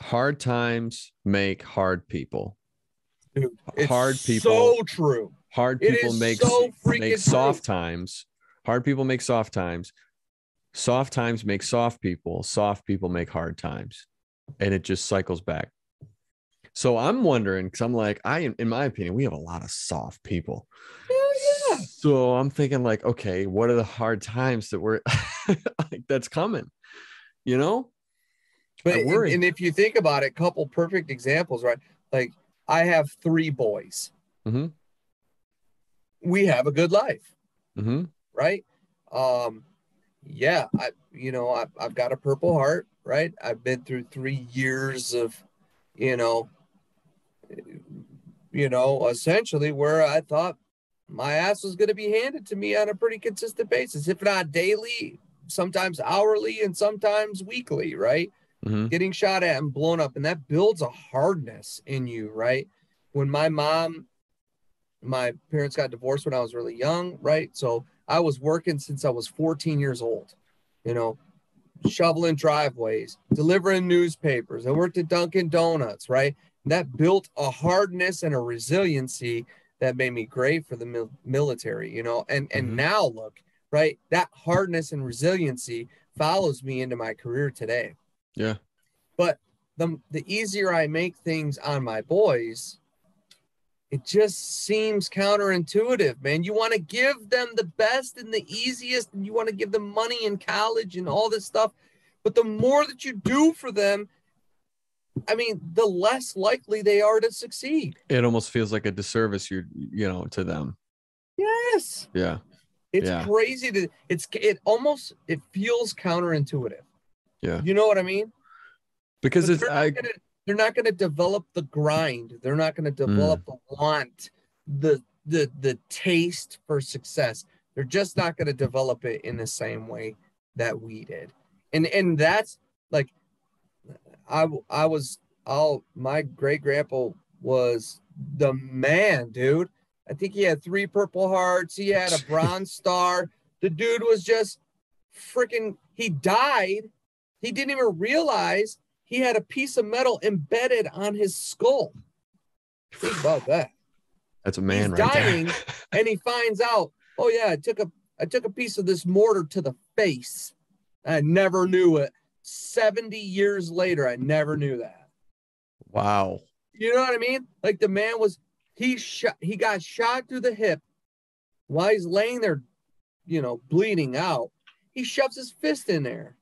hard times make hard people. Dude, it's Hard so people true. hard It people is make so make freaking soft true. times. Hard people make soft times. Soft times make soft people. Soft people make hard times. And it just cycles back. So I'm wondering, because I'm like, in my opinion, we have a lot of soft people. Hell yeah. So I'm thinking, like, okay, what are the hard times that we're like that's coming? You know, But I worry. and if you think about it, couple perfect examples, right? Like I have 3 boys. Mm-hmm. We have a good life, Mm-hmm. right? Um, yeah, I've got a Purple Heart, right? I've been through 3 years of, you know, essentially where I thought my ass was going to be handed to me on a pretty consistent basis, if not daily, sometimes hourly, and sometimes weekly, right? Mm-hmm. Getting shot at and blown up. And that builds a hardness in you, right? When my parents got divorced when I was really young, right? So I was working since I was 14 years old, you know, shoveling driveways, delivering newspapers. I worked at Dunkin' Donuts, right? And that built a hardness and a resiliency that made me great for the military, and Mm-hmm. now look, right? That hardness and resiliency follows me into my career today. Yeah. But the easier I make things on my boys, it just seems counterintuitive, man. You want to give them the best and the easiest, and you want to give them money in college and all this stuff. But the more that you do for them, I mean, the less likely they are to succeed. It almost feels like a disservice to them. Yes. Yeah. It's Yeah. crazy it feels counterintuitive. Yeah. You know what I mean? Because Because they're not gonna develop the grind. They're not gonna mm, develop the want, the taste for success. They're just not gonna develop it in the same way that we did. And that's like I was all my great grandpa was the man, dude. I think he had 3 Purple Hearts. He had a Bronze Star. The dude was just freaking. He died. He didn't even realize he had a piece of metal embedded on his skull. Think about that. that's a He's man right there. dying, and he finds out, oh yeah, I took a piece of this mortar to the face. I never knew it. 70 years later, I never knew that. Wow. You know what I mean? Like the man was he got shot through the hip while he's laying there, bleeding out. He shoves his fist in there.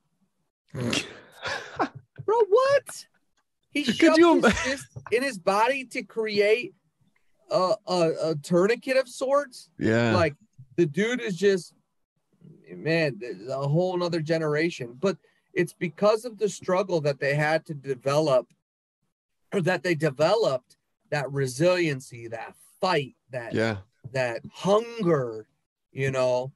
Bro, what? He Could shoved you? his fist in his body to create a tourniquet of sorts. Yeah. Like the dude is just, man, a whole nother generation. But it's because of the struggle that they had to develop, or that they developed, that resiliency, that fight, that Yeah. that hunger, you know,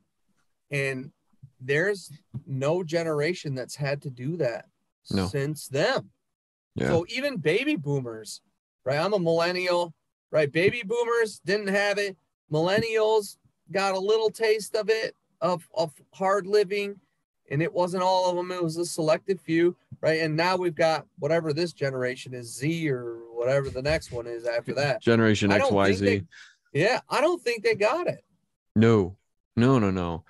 and there's no generation that's had to do that No. since them. Yeah. So even baby boomers, right? I'm a millennial, right? Baby boomers didn't have it. Millennials got a little taste of it, of hard living, and it wasn't all of them. It was a selected few, right? And now we've got whatever this generation is, Z or whatever the next one is after that. Generation I X, don't Y, think Z. I don't think they got it. No. No. No. No.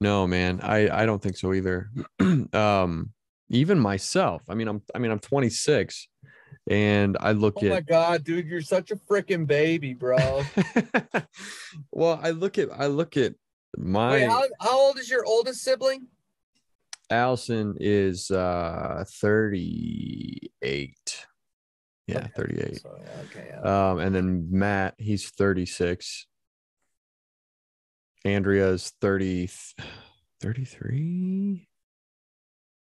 No, man. I don't think so either. Even myself. I'm 26, and I look Oh my at. God, dude, you're such a freaking baby, bro. Well, I look at Wait, my how old is your oldest sibling? Allison is 38. Yeah, Okay. 38. So, okay. Yeah. And then Matt, he's 36. Andrea's 30, 33,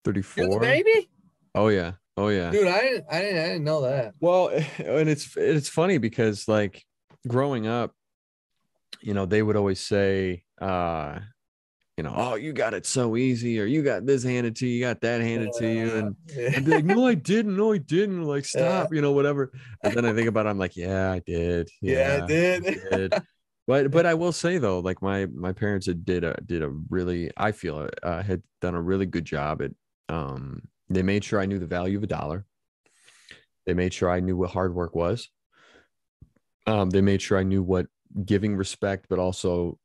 You're the 34. baby? Oh yeah. Oh yeah. Dude, I didn't know that. Well, and it's funny because like growing up, they would always say, oh, you got it so easy, or you got this handed to you, you got that handed to you. And I'd be like, no, I didn't. No, I didn't. Like, Yeah. stop, whatever. But then I think about it, I'm like, yeah, I did. Yeah, I Yeah, did. I did. But I will say though, like my parents did a really, I feel had done a really good job at they made sure I knew the value of a dollar. They made sure I knew what hard work was. They made sure I knew what giving respect, but also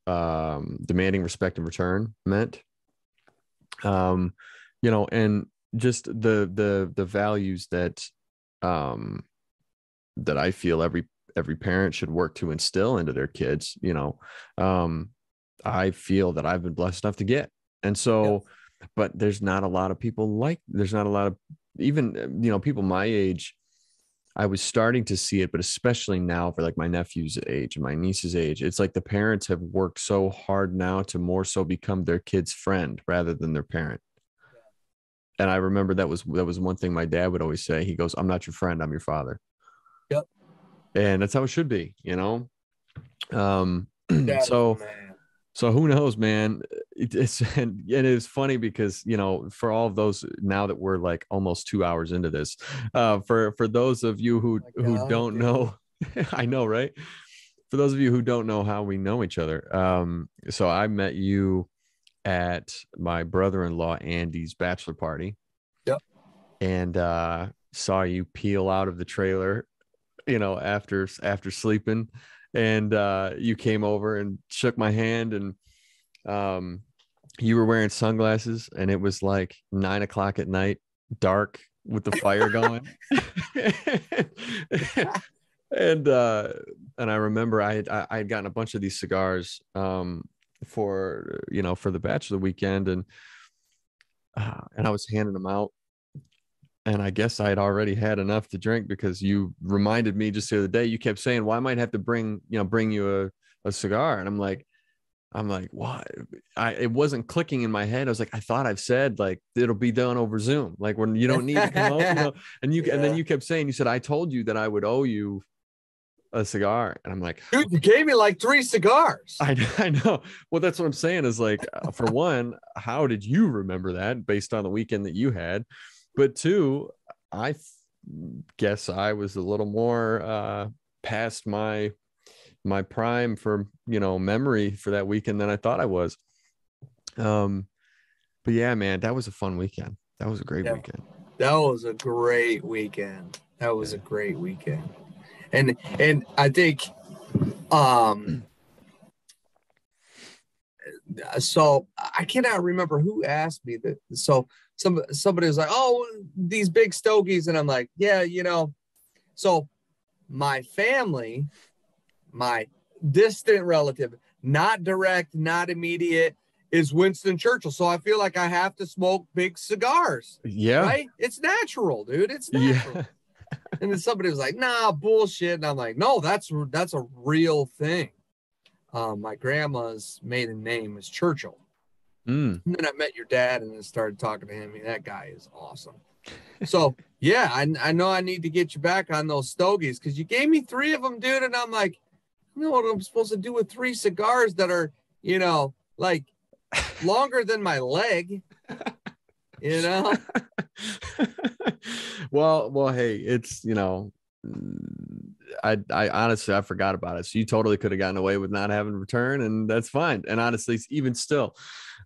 demanding respect in return meant. Um, and just the values that that I feel every parent should work to instill into their kids. I feel that I've been blessed enough to get, and Yep. so, but there's not a lot of people there's not a lot of even people my age. I was starting to see it, but especially now for like my nephew's age and my niece's age, it's like the parents have worked so hard now to more so become their kid's friend rather than their parent. And I remember that was one thing my dad would always say. He goes, "I'm not your friend, I'm your father." Yep. And that's how it should be. That is the So man. So who knows, man? And it's funny because for all of those now that we're like almost 2 hours into this, for those of you Oh my who God, don't dude. know, I know, right? For those of you who don't know how we know each other, so I met you at my brother-in-law Andy's bachelor party, Yep. and saw you peel out of the trailer, after sleeping, and you came over and shook my hand, and um, you were wearing sunglasses, and it was like 9 o'clock at night, dark with the fire going. and and I remember I had gotten a bunch of these cigars for the bachelor weekend, and I was handing them out, and I guess I had already had enough to drink because you reminded me just the other day. You kept saying, "Well, I might have to bring you a cigar," and I'm like, what? It wasn't clicking in my head. I was like, I thought I've said like it'll be done over Zoom, like when you don't need to come out. And then Yeah. you kept saying, you said, I told you that I would owe you a cigar, and I'm like, Dude, you gave me like 3 cigars. I know. Well, that's what I'm saying is like, for one, how did you remember that based on the weekend that you had? But two, I guess I was a little more past my prime for memory for that weekend than I thought I was. But yeah, man, that was a fun weekend. That was a great Yeah. weekend. That was a great weekend. That was a Yeah. great weekend. And I think um so I cannot remember who asked me that. So somebody was like, "Oh, these big stogies," and I'm like, "Yeah, So my family, my distant relative, not direct, not immediate, is Winston Churchill. So I feel like I have to smoke big cigars, Yeah. right? It's natural, dude. It's natural." Yeah. And then somebody was like, "Nah, bullshit." And I'm like, "No, that's a real thing." My grandma's maiden name is Churchill. Mm. And then I met your dad and then started talking to him. That guy is awesome. So yeah, I know I need to get you back on those stogies because you gave me 3 of them, dude. And I'm like, you know what I'm supposed to do with 3 cigars that are, like longer than my leg, you know? Well, hey, it's I honestly I forgot about it. So you totally could have gotten away with not having a return, and that's fine. And honestly, even still,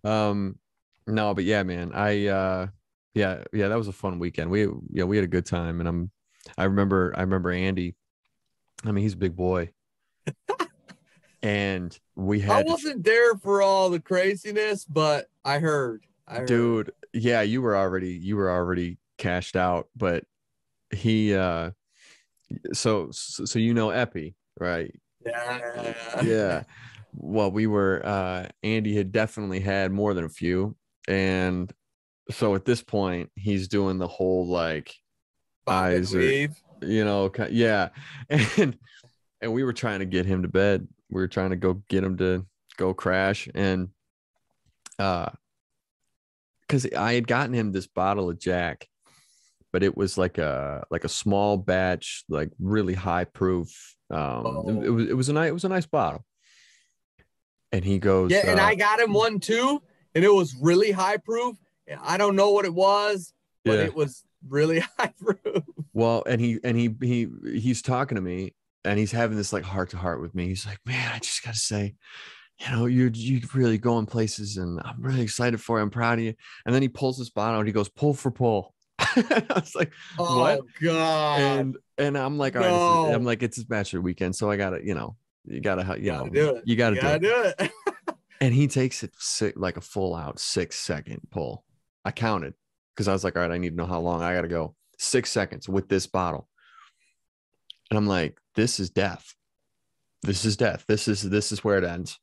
um, no, but yeah, man, yeah, that was a fun weekend. We had a good time, and I remember Andy. I mean, he's a big boy, and we I had to, wasn't there for all the craziness, but I heard. dude. Yeah, you were already cashed out, but he so Epi, right? Yeah. Yeah. Well, Andy had definitely had more than a few. And so at this point, he's doing the whole like Bob and eyes are, weave. yeah. And we were trying to get him to bed. We were trying to go get him to go crash. And because I had gotten him this bottle of Jack, but it was like a small batch, like really high proof. It was a nice bottle. And he goes, Yeah, and I got him one too, and it was really high proof. I don't know what it was, but yeah. it was really high proof. Well, and he's talking to me, and he's having this like heart to heart with me. He's like, man, I just gotta say, you really going places, and I'm really excited for you. I'm proud of you. And then he pulls this bottle and he goes, pull for pull. I was like, what? Oh God. And I'm like, all right, I'm like, it's his bachelor weekend, so I gotta, you gotta do it. you gotta do it. And he takes it like a full out 6-second pull. I counted because I was like, all right, I need to know how long I gotta go. 6 seconds with this bottle. And I'm like, this is death. This is death. This is where it ends,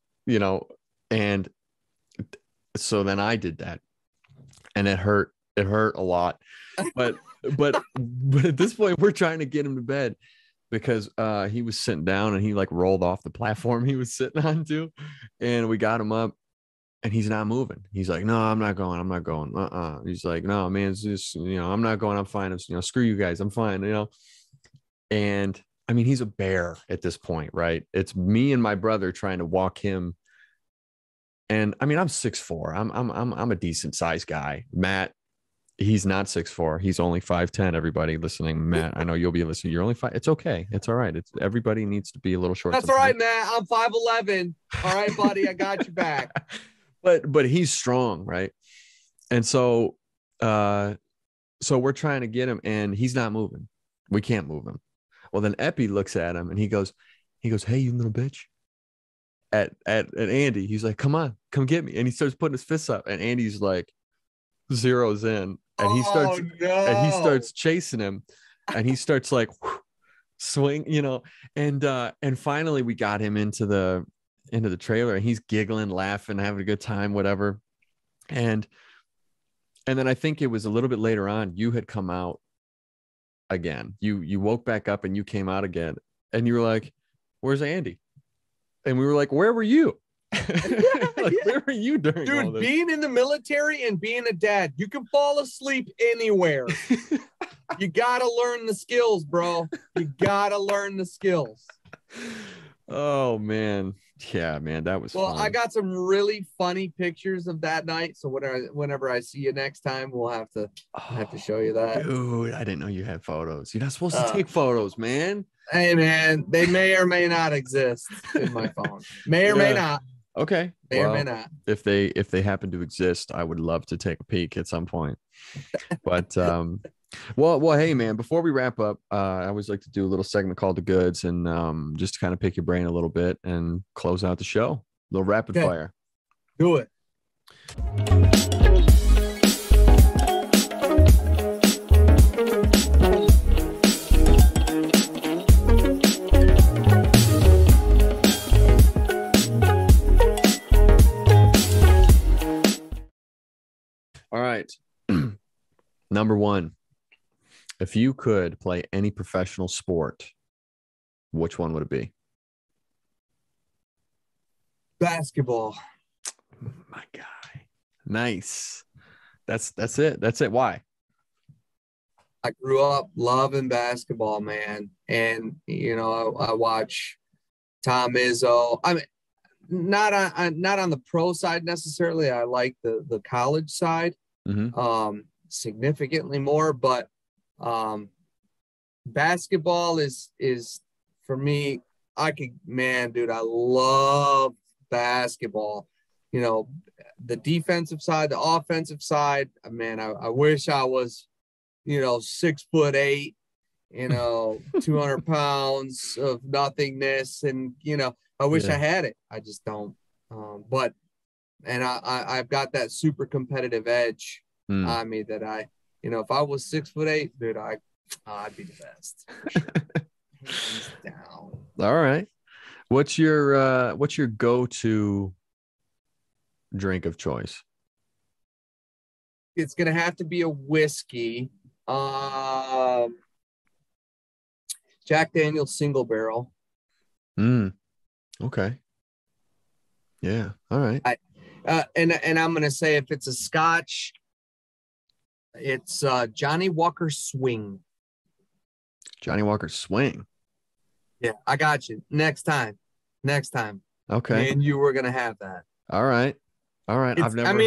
And so then I did that, and it hurt. It hurt a lot. But at this point, we're trying to get him to bed because he was sitting down and he like rolled off the platform he was sitting on too. And we got him up and he's not moving. He's like, no, I'm not going. I'm not going. He's like, no, man, it's just, I'm not going. I'm fine. It's, screw you guys. I'm fine. And I mean, he's a bear at this point, right? It's me and my brother trying to walk him. And I mean, I'm 6'4". I'm a decent sized guy. Matt, he's not 6'4". He's only 5'10". Everybody listening, Matt, I know you'll be listening. You're only 5. It's okay. It's all right. It's everybody needs to be a little short. That's sometimes. all right, Matt. I'm 5'11". All right, buddy, I got you back. But he's strong, right? And so we're trying to get him, and he's not moving. We can't move him. Well, then Epi looks at him and he goes, hey, you little bitch. At Andy, he's like, come on, come get me. And he starts putting his fists up, and Andy's like zeroes in, and he starts chasing him, and he starts like swing, and finally we got him into the trailer, and he's giggling, laughing, having a good time, whatever. And then I think it was a little bit later on, you had come out again. You woke back up and you came out again, and you were like, where's Andy? And we were like, where were you? Where were you during all this? Being in the military and being a dad, you can fall asleep anywhere. You gotta learn the skills, bro. You gotta learn the skills. Oh man. Yeah, man, that was fun. I got some really funny pictures of that night. So whenever I see you next time, we'll have to show you that. Dude, I didn't know you had photos. You're not supposed to take photos, man. Hey man, they may or may not exist in my phone. May or may not. Okay. May or may not. If they happen to exist, I would love to take a peek at some point. But well, hey man, before we wrap up, I always like to do a little segment called The Goods, and just to kind of pick your brain a little bit and close out the show. A little rapid fire. Do it. All right. Number one, if you could play any professional sport, which one would it be? Basketball. My guy. Nice. That's it. That's it. Why? I grew up loving basketball, man. And, I watch Tom Izzo. I mean, not on the pro side necessarily. I like the college side significantly more, but basketball is for me. I love basketball. The defensive side, the offensive side. Man, I wish I was, 6'8", 200 pounds of nothingness, and I wish I had it. I just don't. But I've got that super competitive edge on me that if I was 6'8", dude, I'd be the best. For sure. Hands down. All right. What's your go-to drink of choice? It's gonna have to be a whiskey. Jack Daniel's single barrel. Okay. Yeah. All right. And I'm gonna say if it's a Scotch, it's Johnny Walker Swing. Johnny Walker Swing. Yeah, I got you. Next time. Okay. Me and you were gonna have that. All right. I've never.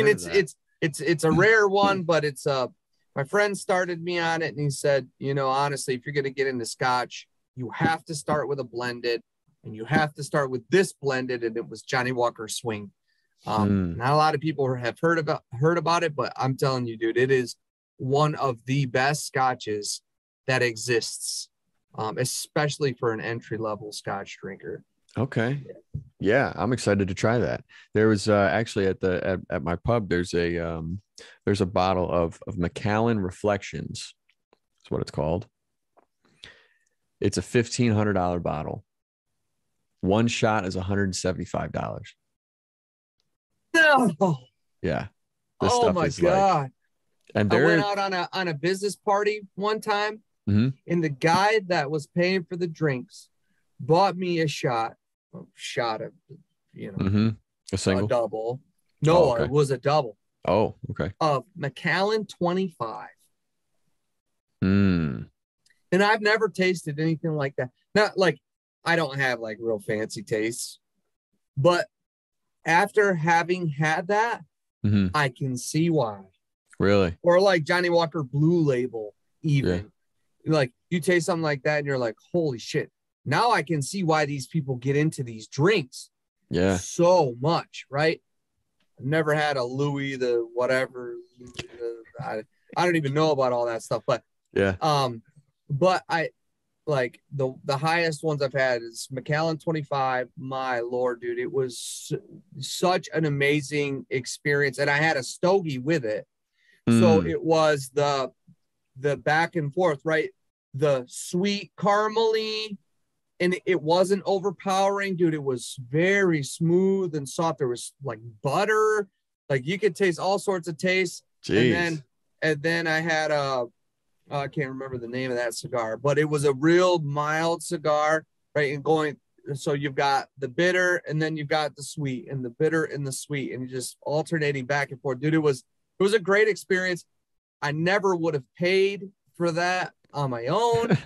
It's a rare one, but it's my friend started me on it, and he said, honestly, if you're gonna get into Scotch, you have to start with a blended, and you have to start with this blended, and it was Johnny Walker Swing. Not a lot of people have heard about it, but I'm telling you, dude, it is one of the best Scotches that exists, especially for an entry-level Scotch drinker. Okay. Yeah, I'm excited to try that. There was actually at my pub, there's a bottle of Macallan Reflections. That's what it's called. It's a $1,500 bottle. One shot is $175. No. Yeah. Oh my God. And I went out on a business party one time, and the guy that was paying for the drinks bought me a shot of, a single, a double. No, okay. It was a double. Oh, okay. Of Macallan 25. And I've never tasted anything like that. Not like I don't have like real fancy tastes, but after having had that, I can see why. Really? Or like Johnny Walker Blue Label, even. Yeah. Like you taste something like that and you're like, holy shit. Now I can see why these people get into these drinks. Yeah. So much, right? I've never had a Louis the whatever. I don't even know about all that stuff, but yeah. But I like the highest ones I've had is Macallan 25. My Lord, dude, it was such an amazing experience, and I had a stogie with it. So it was the back and forth, right? The sweet caramely, and it wasn't overpowering, dude. It was very smooth and soft. There was like butter, like you could taste all sorts of tastes. Jeez. And then I had I can't remember the name of that cigar, but it was a real mild cigar, right? And so you've got the bitter, and then you've got the sweet, and the bitter and the sweet, and just alternating back and forth, dude. It was a great experience. I never would have paid for that on my own,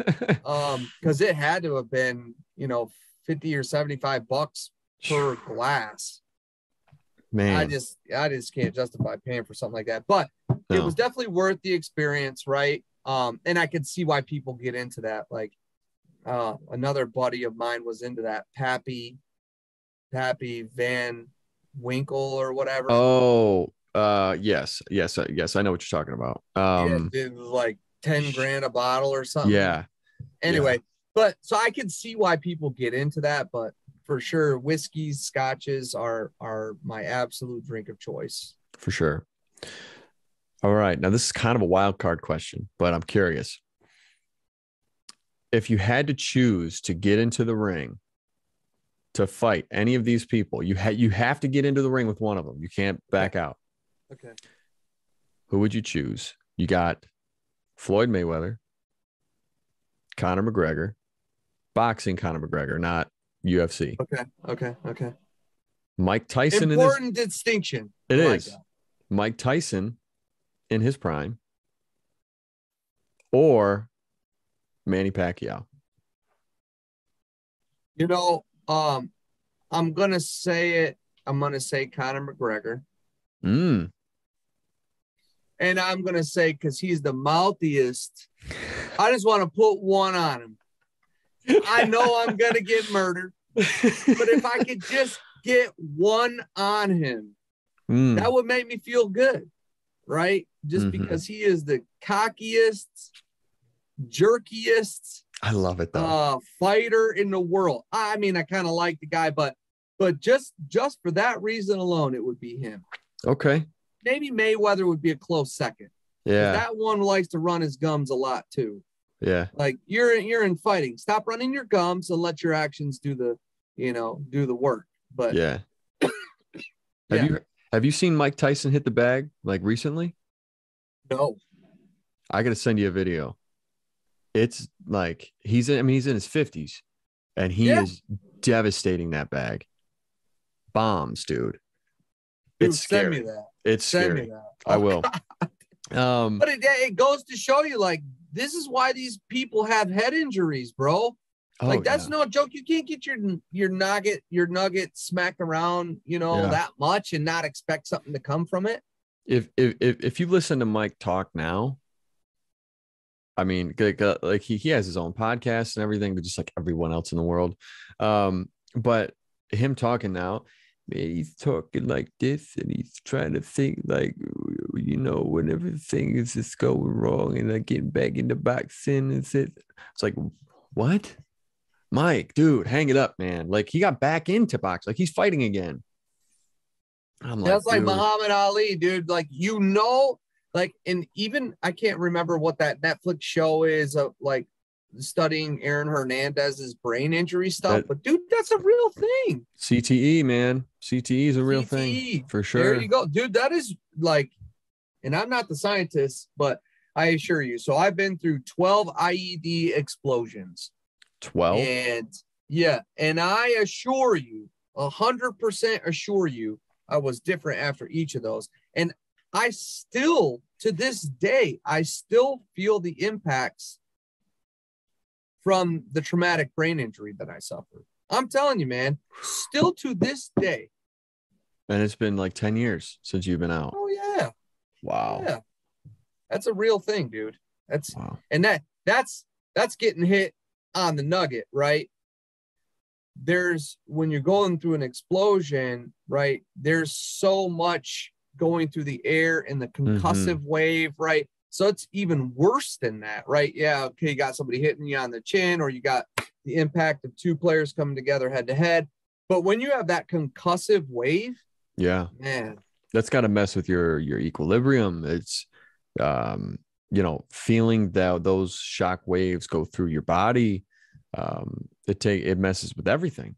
because it had to have been, $50 or $75 per glass. Man, I just can't justify paying for something like that, but it was definitely worth the experience, right? And I could see why people get into that. Like another buddy of mine was into that Pappy Van Winkle or whatever. Oh, yes. I know what you're talking about. It was like 10 grand a bottle or something. Yeah. Anyway, but so I can see why people get into that, but for sure, whiskeys, scotches are my absolute drink of choice. For sure. All right. Now, this is kind of a wild card question, but I'm curious. If you had to choose to get into the ring to fight any of these people, you have to get into the ring with one of them. You can't back out. Okay. Who would you choose? You got Floyd Mayweather, Conor McGregor, boxing Conor McGregor, not UFC. Okay. Mike Tyson. Important distinction. It is. Mike Tyson in his prime, or Manny Pacquiao. I'm gonna say it. I'm gonna say Conor McGregor. And I'm gonna say, because he's the mouthiest, I just want to put one on him. I know I'm gonna get murdered, but if I could just get one on him, that would make me feel good, right? Just because he is the cockiest, jerkiest, I love it though, fighter in the world. I mean, I kind of like the guy, but just for that reason alone, it would be him. Okay. Maybe Mayweather would be a close second. Yeah. That one likes to run his gums a lot too. Yeah. Like you're in fighting. Stop running your gums and let your actions do the work. But yeah. Have you seen Mike Tyson hit the bag like recently? No. I got to send you a video. it's like he's in his 50s and he Yeah. is devastating that bag. Bombs, dude. Dude, It's send me scary. that. It's Send me scary. that. I Oh, will. but it goes to show you, like, this is why these people have head injuries, bro. Oh Like, that's yeah. no joke. You can't get your nugget smacked around, Yeah. that much and not expect something to come from it. If you listen to Mike talk now, I mean, like he has his own podcast and everything, but just like everyone else in the world. But him talking now, man, he's talking like this, and he's trying to think like, when everything is just going wrong, and like getting back into boxing, and it's like, what? Mike, dude, hang it up, man. Like he got back into boxing, like he's fighting again. I'm like, That's like dude, Muhammad Ali, dude. Like, like, and even I can't remember what that Netflix show is of, like, studying Aaron Hernandez's brain injury stuff, that but dude, that's a real thing. CTE, man, CTE is a real thing CTE. for There sure. you go, dude. That is like, and I'm not the scientist, but I assure you. So I've been through 12 IED explosions. 12. And yeah, and I assure you, 100% assure you, I was different after each of those. And I still, to this day, I still feel the impacts from the traumatic brain injury that I suffered. I'm telling you, man, still to this day. And it's been like 10 years since you've been out. Oh yeah. Wow. Yeah. That's a real thing, dude. Wow. And that's getting hit on the nugget, right? When you're going through an explosion, right? There's so much going through the air and the concussive wave, right? So it's even worse than that, right? Yeah, okay, you got somebody hitting you on the chin, or you got the impact of two players coming together head to head. But when you have that concussive wave, yeah, man, that's got to mess with your equilibrium. It's feeling that those shock waves go through your body. It messes with everything,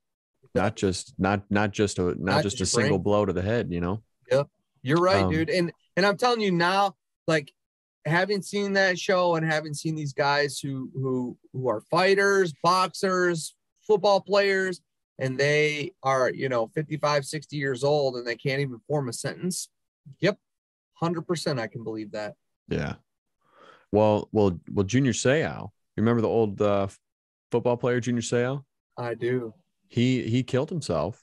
not just a single brain. blow to the head. Yep, you're right, dude. And I'm telling you now, like, having seen that show and having seen these guys who are fighters, boxers, football players, and they are 55, 60 years old and they can't even form a sentence. Yep, 100% I can believe that. Yeah. Well, Junior Seau, you remember the old football player Junior Seau? I do. He killed himself.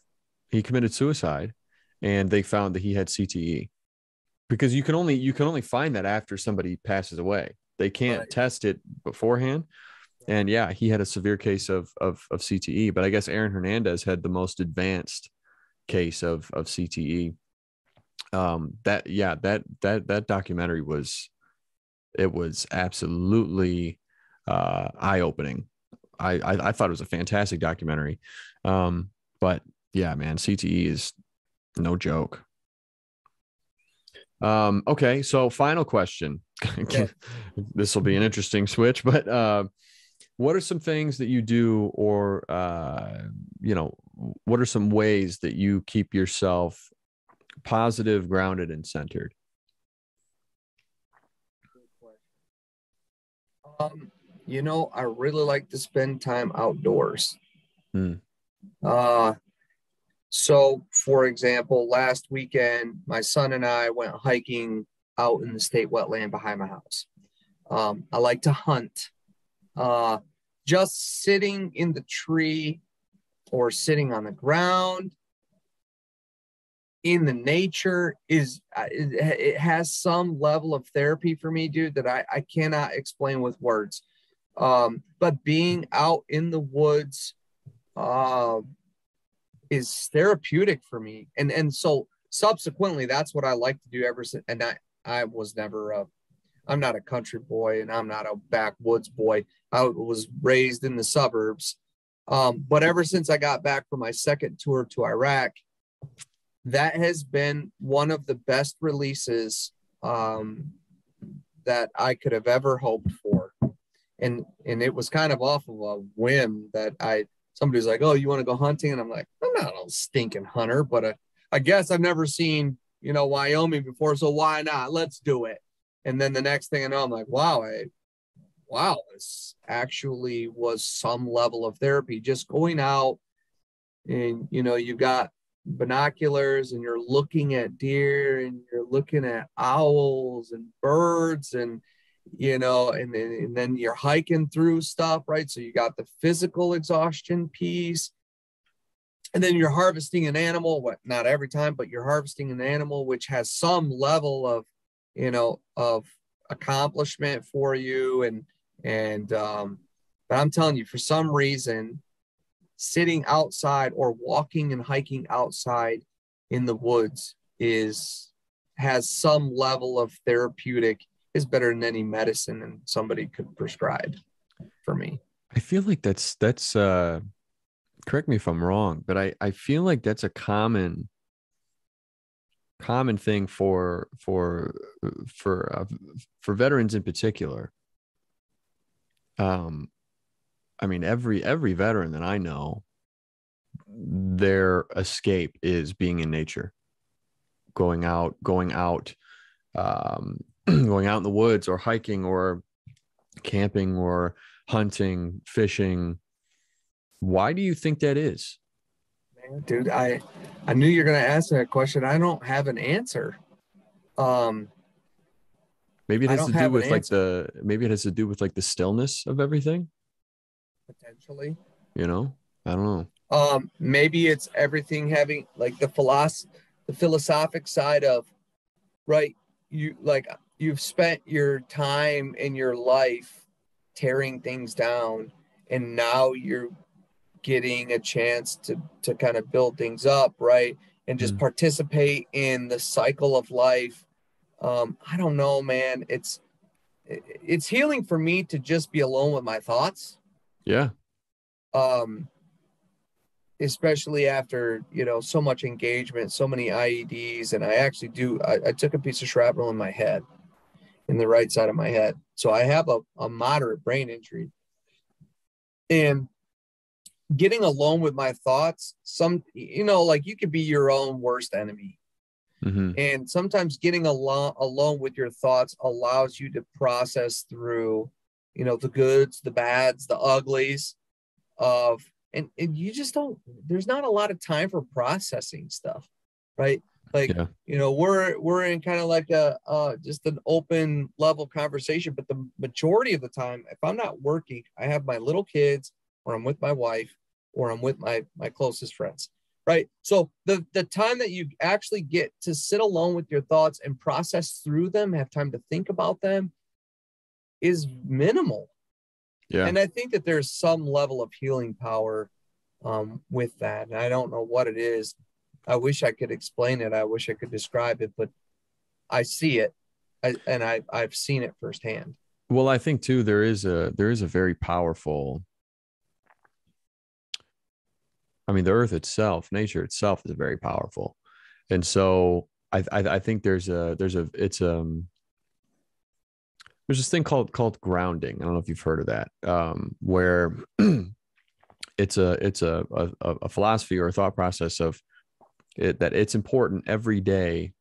He committed suicide, and they found that he had CTE. Because you can only find that after somebody passes away. They can't test it beforehand. And yeah, he had a severe case of CTE, but I guess Aaron Hernandez had the most advanced case of CTE. That documentary was absolutely eye-opening. I thought it was a fantastic documentary. But yeah, man, CTE is no joke. Okay, so final question. Okay. This will be an interesting switch, but what are some things that you do, or what are some ways that you keep yourself positive, grounded, and centered? I really like to spend time outdoors. Hmm. So, for example, last weekend, my son and I went hiking out in the state wetland behind my house. I like to hunt. Just sitting in the tree or sitting on the ground in the nature it has some level of therapy for me, dude, that I cannot explain with words. But being out in the woods is therapeutic for me. And so subsequently, that's what I like to do ever since. And I was never I'm not a country boy and I'm not a backwoods boy. I was raised in the suburbs. But ever since I got back from my second tour to Iraq, that has been one of the best releases that I could have ever hoped for. And it was kind of off of a whim that somebody's like, oh, you want to go hunting? And I'm like, I'm not a stinking hunter, but I guess I've never seen, Wyoming before. So why not? Let's do it. And then the next thing I know, I'm like, wow, wow, this actually was some level of therapy. Just going out and, you've got binoculars and you're looking at deer and you're looking at owls and birds and, and then you're hiking through stuff, right? So you got the physical exhaustion piece. And then you're harvesting an animal, not every time, but you're harvesting an animal which has some level of, of accomplishment for you. But I'm telling you, for some reason, sitting outside or walking and hiking outside in the woods has some level of therapeutic, is better than any medicine and somebody could prescribe for me. I feel like that's correct me if I'm wrong, but I feel like that's a common thing for veterans in particular. I mean, every veteran that I know, their escape is being in nature, going out, going out in the woods or hiking or camping or hunting, fishing. Why do you think that is? Man, dude, I knew you're going to ask that question. I don't have an answer. Maybe it I has to don't do have an with answer. maybe it has to do with like the stillness of everything. Potentially. I don't know. Maybe it's everything having like the philosophic side of, right. You've spent your time in your life tearing things down, and now you're getting a chance to kind of build things up, right? And just participate in the cycle of life. I don't know, man. It's healing for me to just be alone with my thoughts. Yeah. Especially after, so much engagement, so many IEDs. And I took a piece of shrapnel in my head, in the right side of my head. So I have a moderate brain injury. And getting alone with my thoughts, like you could be your own worst enemy. Mm-hmm. And sometimes getting alone with your thoughts allows you to process through, the goods, the bads, the uglies of, and you just don't, there's not a lot of time for processing stuff, right? Like, Yeah. we're in kind of like just an open level conversation, but the majority of the time, if I'm not working, I have my little kids, or I'm with my wife, or I'm with my closest friends, right? So the time that you actually get to sit alone with your thoughts and process through them, have time to think about them, is minimal. Yeah. And I think that there's some level of healing power with that. And I don't know what it is. I wish I could explain it. I wish I could describe it, but I see it, and I've seen it firsthand. Well, I think too, there is a very powerful, I mean, the earth itself, nature itself is very powerful. And so I think there's this thing called grounding. I don't know if you've heard of that, where it's a philosophy or a thought process of it, that it's important every day,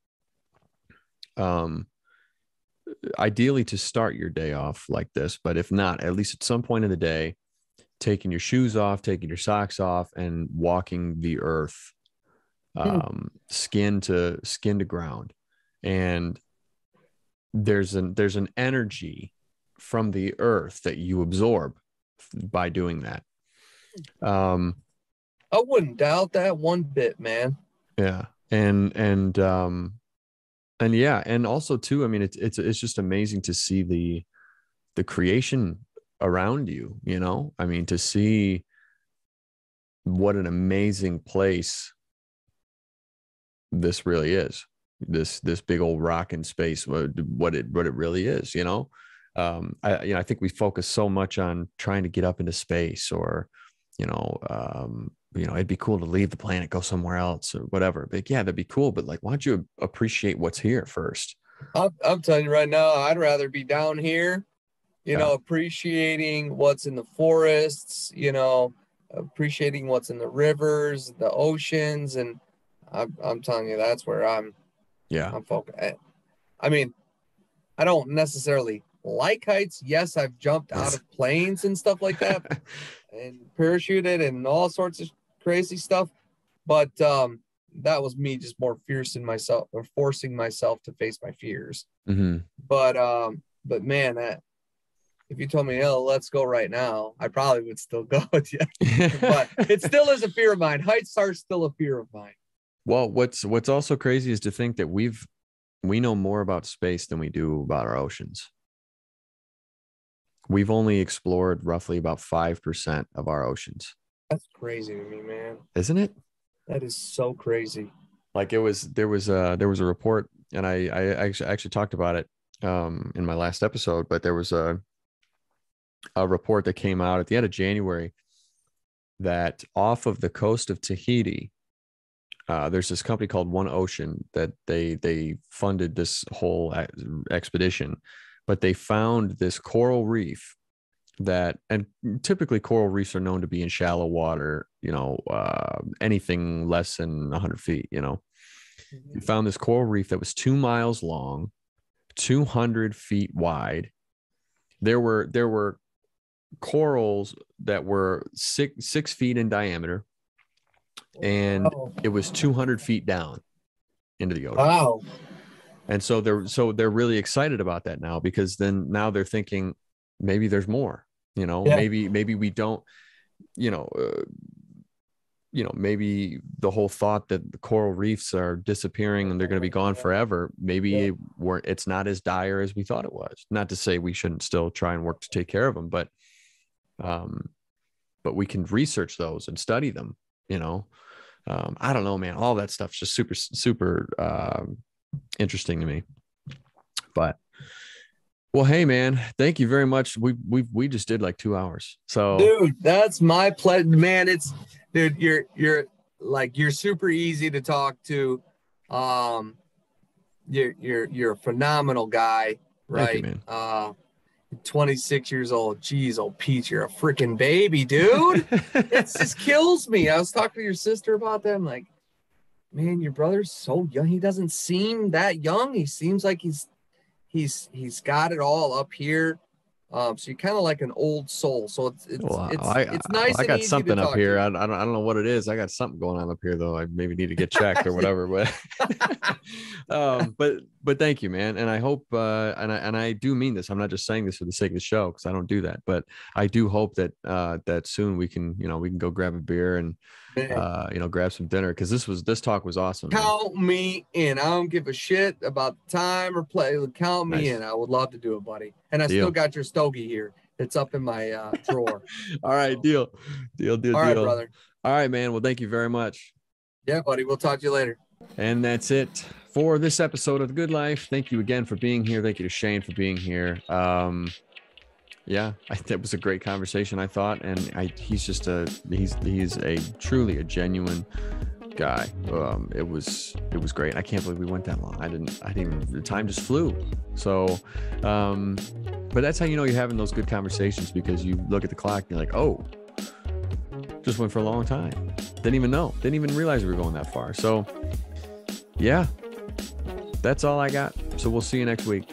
ideally to start your day off like this, but if not, at least at some point in the day, taking your shoes off, taking your socks off, and walking the earth, skin to ground. And there's an energy from the earth that you absorb by doing that. I wouldn't doubt that one bit, man. Yeah. And yeah, and also too, I mean, it's just amazing to see the creation around you, I mean, to see what an amazing place this really is, this big old rock in space, what it really is, I think we focus so much on trying to get up into space, or it'd be cool to leave the planet, go somewhere else or whatever. But yeah, that'd be cool. But like, why don't you appreciate what's here first? I'm telling you right now, I'd rather be down here, appreciating what's in the forests, appreciating what's in the rivers, the oceans. And I'm telling you, that's where I'm focused. I mean, I don't necessarily like heights. Yes, I've jumped out of planes and stuff like that and parachuted and all sorts of crazy stuff. But that was me just more fierce in myself or forcing myself to face my fears. Mm-hmm. But man, if you told me, oh, let's go right now, I probably would still go with you. But it still is a fear of mine. Heights are still a fear of mine. Well, what's also crazy is to think that we know more about space than we do about our oceans. We've only explored roughly about 5% of our oceans. That's crazy to me, man. Isn't it? That is so crazy. Like there was a report, and I actually talked about it in my last episode, but there was a report that came out at the end of January that off of the coast of Tahiti, there's this company called One Ocean that they funded this whole expedition, but they found this coral reef that, and typically coral reefs are known to be in shallow water, anything less than 100 feet, You found this coral reef that was 2 miles long, 200 feet wide. There were corals that were 6 feet in diameter, and it was 200 feet down into the ocean. Wow. And so they're really excited about that now, because then now they're thinking maybe there's more, maybe we don't, maybe the whole thought that the coral reefs are disappearing and they're going to be gone forever, maybe it's not as dire as we thought it was. Not to say we shouldn't still try and work to take care of them, but we can research those and study them, I don't know, man, all that stuff's just super, super interesting to me. But well, hey man, thank you very much. We just did like 2 hours. So dude, that's my pleasure, man. Dude, you're super easy to talk to. You're a phenomenal guy, right? Thank you, man. 26 years old. Jeez, old Pete, you're a freaking baby, dude. It just kills me. I was talking to your sister about that. I'm like, man, your brother's so young. He doesn't seem that young. He seems like he's got it all up here. So you're kind of like an old soul. So it's nice. I got something up here. I don't know what it is. I got something going on up here though. I maybe need to get checked or whatever. But thank you, man. And I hope and I do mean this. I'm not just saying this for the sake of the show, because I don't do that. But I do hope that that soon we can go grab a beer and grab some dinner, because this talk was awesome. Count me in. I don't give a shit about the time or play. Count me in. I would love to do it, buddy. And I still got your stogie here. It's up in my drawer. All right, deal. All right, brother. All right, man. Well, thank you very much. Yeah, buddy. We'll talk to you later. And that's it for this episode of The Good Life. Thank you again for being here. Thank you to Shane for being here. That was a great conversation, I thought, and he's truly a genuine guy. It was great. I can't believe we went that long. I didn't even, the time just flew. So, but that's how you're having those good conversations, because you look at the clock and you're like, oh, just went for a long time. Didn't even realize we were going that far. So yeah, that's all I got. So we'll see you next week.